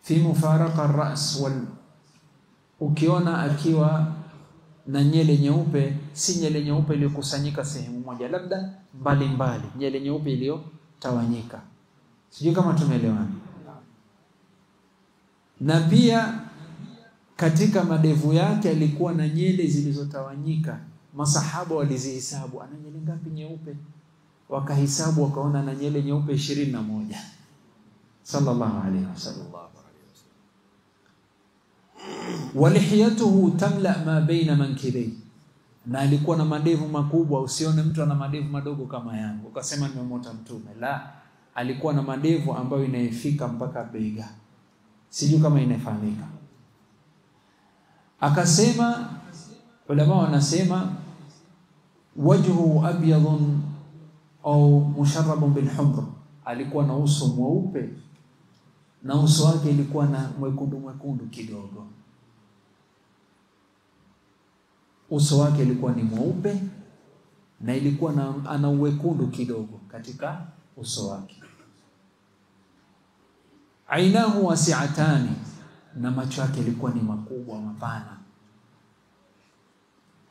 fi mufaraqa ar-ra's wal, ukiona akiwa na nyele nyeupe, si nyele nyeupe iliyokusanyika sehemu moja, labda mbali, nyele nyeupe iliyotawanyika. Sijui kama tumeelewana. Na pia katika madevu yake alikuwa na nyele zilizotawanyika. Masahaba walizihesabu, ana nyele ngapi nyeupe? Wakahesabu wakaona na nyele nyeupe 21. Sallallahu alayhi wasallam. Walihiyatuhu tamla ma baina mankibay, na alikuwa na madevu makubwa. Usione mtu ana madevu madogo kama yangu ukasema nimemwota mtume, la, alikuwa na madevu ambayo inafika mpaka bega. Sijui kama inafahamika. Akasema ulama wanasema wajhu abyadun au musharrabun bil humr, alikuwa na uso mweupe na uso wake ilikuwa na mwekundu kidogo. Uso wake ilikuwa ni mweupe na ilikuwa ana uwekundu kidogo katika uso wake. Ainahu wasi'atani, na macho yake ilikuwa ni makubwa mapana.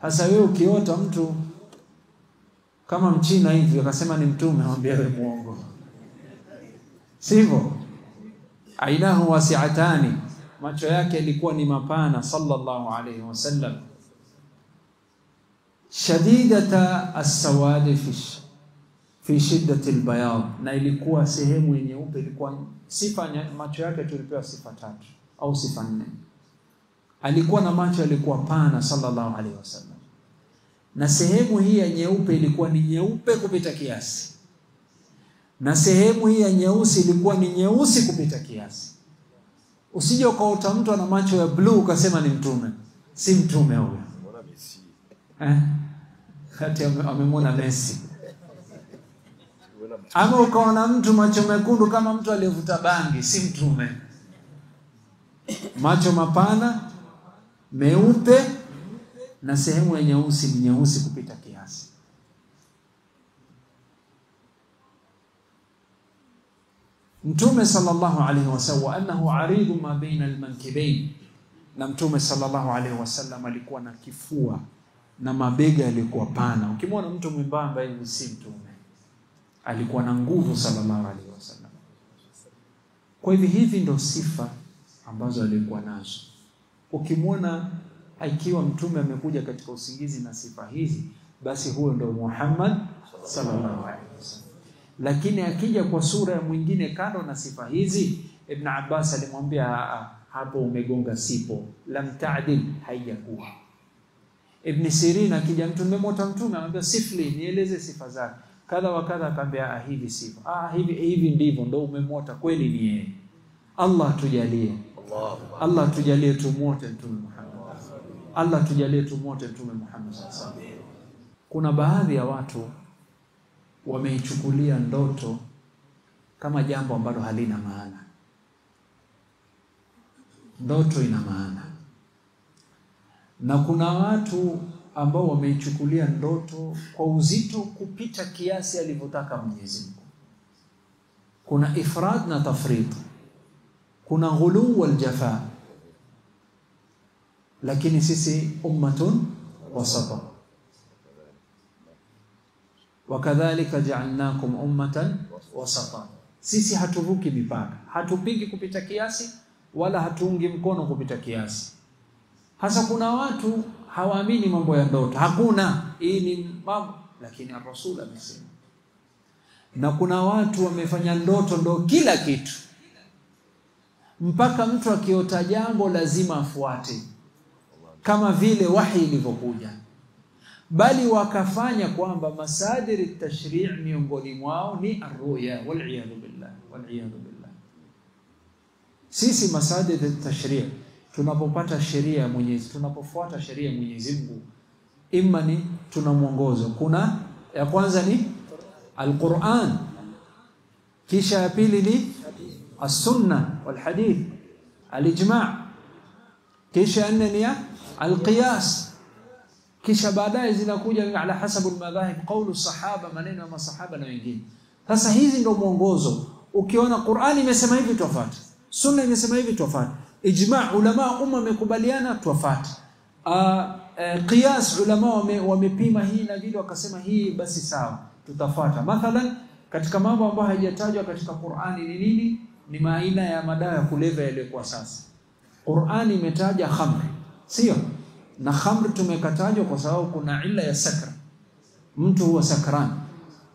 Hasa wewe ukiota mtu kama mchina hivi akasema ni mtume, mwambie wewe muongo, sivyo? Ainahu wasi'atani, macho yake ilikuwa ni mapana sallallahu alayhi wasallam. Shadidata as-sawad fi shiddati al-bayad, na ilikuwa sehemu nyeupe. Ilikuwa sifa macho yake tulipewa sifa 3 au sifa 4. Alikuwa na macho yalikuwa pana sallallahu alayhi wasallam, na sehemu hii ya nyeupe ilikuwa ni nyeupe kupita kiasi, na sehemu hii ya nyeusi ilikuwa ni nyeusi kupita kiasi. Usije ukaota mtu ana macho ya blue ukasema ni mtume, si mtume huyo. Hata amemwona Messi. Ama ukaona mtu macho mekundu kama mtu aliyevuta bangi, si mtume. Macho mapana, meupe, na sehemu ya nyeusi ni nyeusi kupita kiasi. Mtume sallallahu alayhi wasallam annahu aridu ma baina al-mankibayn, na Mtume sallallahu alayhi wasallam alikuwa na kifua na mabega yalikuwa pana. Ukimwona mtu mwembamba hivi si mtume, alikuwa na nguvu sallallahu alayhi wasallam. Kwa hivyo hivi ndo sifa ambazo alikuwa nazo. Ukimwona ikiwa mtume amekuja katika usingizi na sifa hizi, basi huyo ndo Muhammad sallallahu alayhi wasallam. Lakini akija kwa sura ya mwingine kando na sifa hizi, Ibn Abbas alimwambia hapo umegonga sipo, lam ta'dil, haijakuwa. Ibn Sirin akija mtu nimemwota mtume, anamwambia sifli, nieleze sifa zake. kadha wa kadha, akamwambia hivi sivyo, hivi ndivyo, ndio umemwota kweli ni yeye. Allah tujalie, Allah tujalie tumuote Mtume Muhammad, Allah tujalie tumuote Mtume Muhammad sallallahu alaihi wasallam. Kuna baadhi ya watu wameichukulia ndoto kama jambo ambalo halina maana. Ndoto ina maana. Na kuna watu ambao wameichukulia ndoto kwa uzito kupita kiasi alivyotaka Mwenyezi Mungu. Kuna ifrad na tafrit, kuna ghulu wal jafa. Lakini sisi ummatun wasata, wakadhalika ja'alnakum ummatan wasata. Sisi hatuvuki mipaka, hatupigi kupita kiasi wala hatuungi mkono kupita kiasi. Hasa kuna watu hawaamini mambo ya ndoto, hakuna, hii ni mambo, lakini Rasul amesema. Na kuna watu wamefanya ndoto ndo kila kitu, mpaka mtu akiota jambo lazima afuate kama vile wahi ilivyokuja, bali wakafanya kwamba masadiri tashri' miongoni mwao ni arruya, wal iyad billah, wal iyad billah. Sisi masadiri tashri' tunapopata sheria ya Mwenyezi, tunapofuata sheria ya Mwenyezi Mungu, imma ni tuna mwongozo. Kuna ya kwanza ni Al-Qur'an, kisha ya pili ni as-sunnah wal hadith, al-ijma', kisha ya nne ni al-qiyas, kisha baadaye zinakuja ala hasabu al-madhahib, qawlu sahaba, maneno ya masahaba na wengine. Sasa hizi ndio mwongozo. Ukiona Qur'ani imesema hivi tufuate, sunna imesema hivi tufuate, ijma' ulama umma wamekubaliana tufuate, qiyas ulama wamepima hii na vile wakasema hii, basi sawa tutafuata. Mathalan katika mambo ambayo hayajatajwa katika Qur'ani ni nini? Ni aina ya madawa ya kulevya yaliyokuwa sasa. Qur'ani imetaja khamr, sio? Na khamr tumekatajwa kwa sababu kuna illa ya sakra, mtu huwa sakran,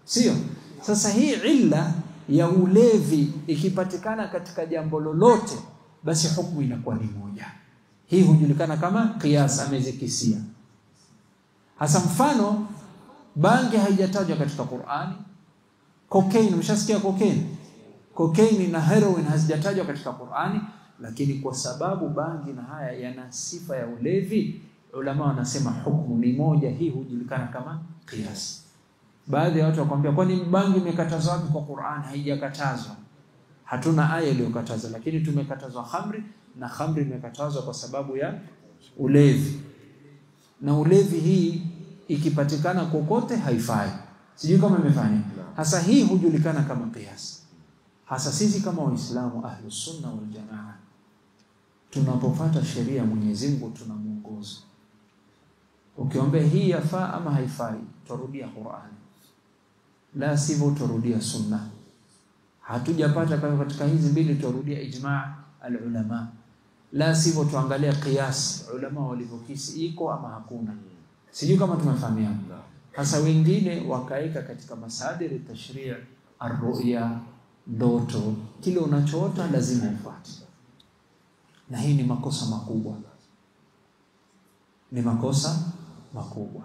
sio? Sasa hii illa ya ulevi ikipatikana katika jambo lolote, basi hukumu inakuwa ni moja. Hii hujulikana kama qiyas, amezikisia. Hasa mfano bangi haijatajwa katika Qur'ani. Cocaine, umeshasikia cocaine? Cocaine na heroin hazijatajwa katika Qur'ani, lakini kwa sababu bangi na haya yana sifa ya ulevi, ulama wanasema hukumu ni moja. Hii hujulikana kama qiyas. Baadhi ya watu wakwambia kwani bangi imekatazwa kwa Qur'ani? Haijakatazwa. Hatuna aya iliyokataza, lakini tumekatazwa khamri, na khamri imekatazwa kwa sababu ya ulevi. Na ulevi hii ikipatikana kokote haifai. Sijui kama imefanya. Hasa hii hujulikana kama qiyas. Hasa sisi kama Waislamu ahlus sunna wal jamaa, tunapofuata sheria ya Mwenyezi Mungu tuna mwongozo. Ukiombea hii yafaa ama haifai, turudia Qur'ani, la sivyo turudia sunna. Hatujapata katika hizi mbili, turudia ijma' al-ulama, la sivyo tuangalia qiyas ulama walivyokisi iko ama hakuna. Sijui kama tumefahamiana. Hasa wengine wakaeka katika masadiri tashri' ar-ru'ya, ndoto, kile unachoota lazima ufuate. Na hii ni makosa makubwa, ni makosa makubwa.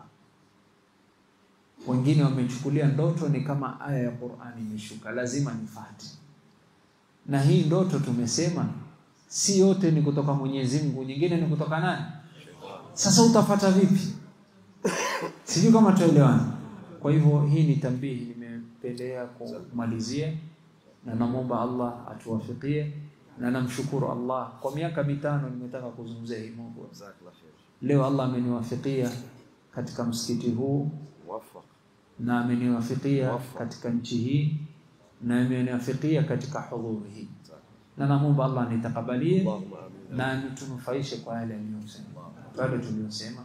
Wengine wamechukulia ndoto ni kama aya ya Qur'ani imeshuka, lazima nifuate. Na hii ndoto tumesema si yote ni kutoka Mwenyezi Mungu, nyingine ni kutoka nani? Sasa utafuata vipi? Sijui kama tuelewana. Kwa hivyo hii ni tambihi nimependelea kumalizia, na namuomba Allah atuwafikie, na namshukuru Allah kwa miaka 5 nimetaka kuzungumzia hii mambo. Leo Allah ameniwafikia katika msikiti huu, na ameniwafikia katika nchi hii, na ameniwafikia katika hudhuri hii, na namuomba Allah nitakabalie na nitunufaishe kwa yale aliyosema. Bado tuliyosema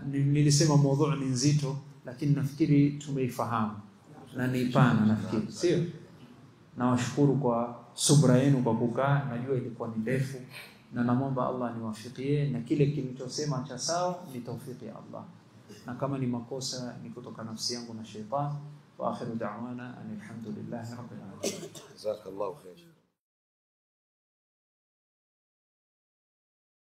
nilisema mada ni nzito, lakini nafikiri tumeifahamu na ni pana, nafikiri sio? Nawashukuru kwa subra yenu kwa kukaa, najua ilikuwa ni ndefu, na namuomba Allah niwafikie, na kile kilichosema cha sawa ni taufiki ya Allah, na kama ni makosa ni kutoka nafsi yangu na shaytan. Wa akhiru da'wana alhamdulillahi rabbil alamin. Jazakallahu khair.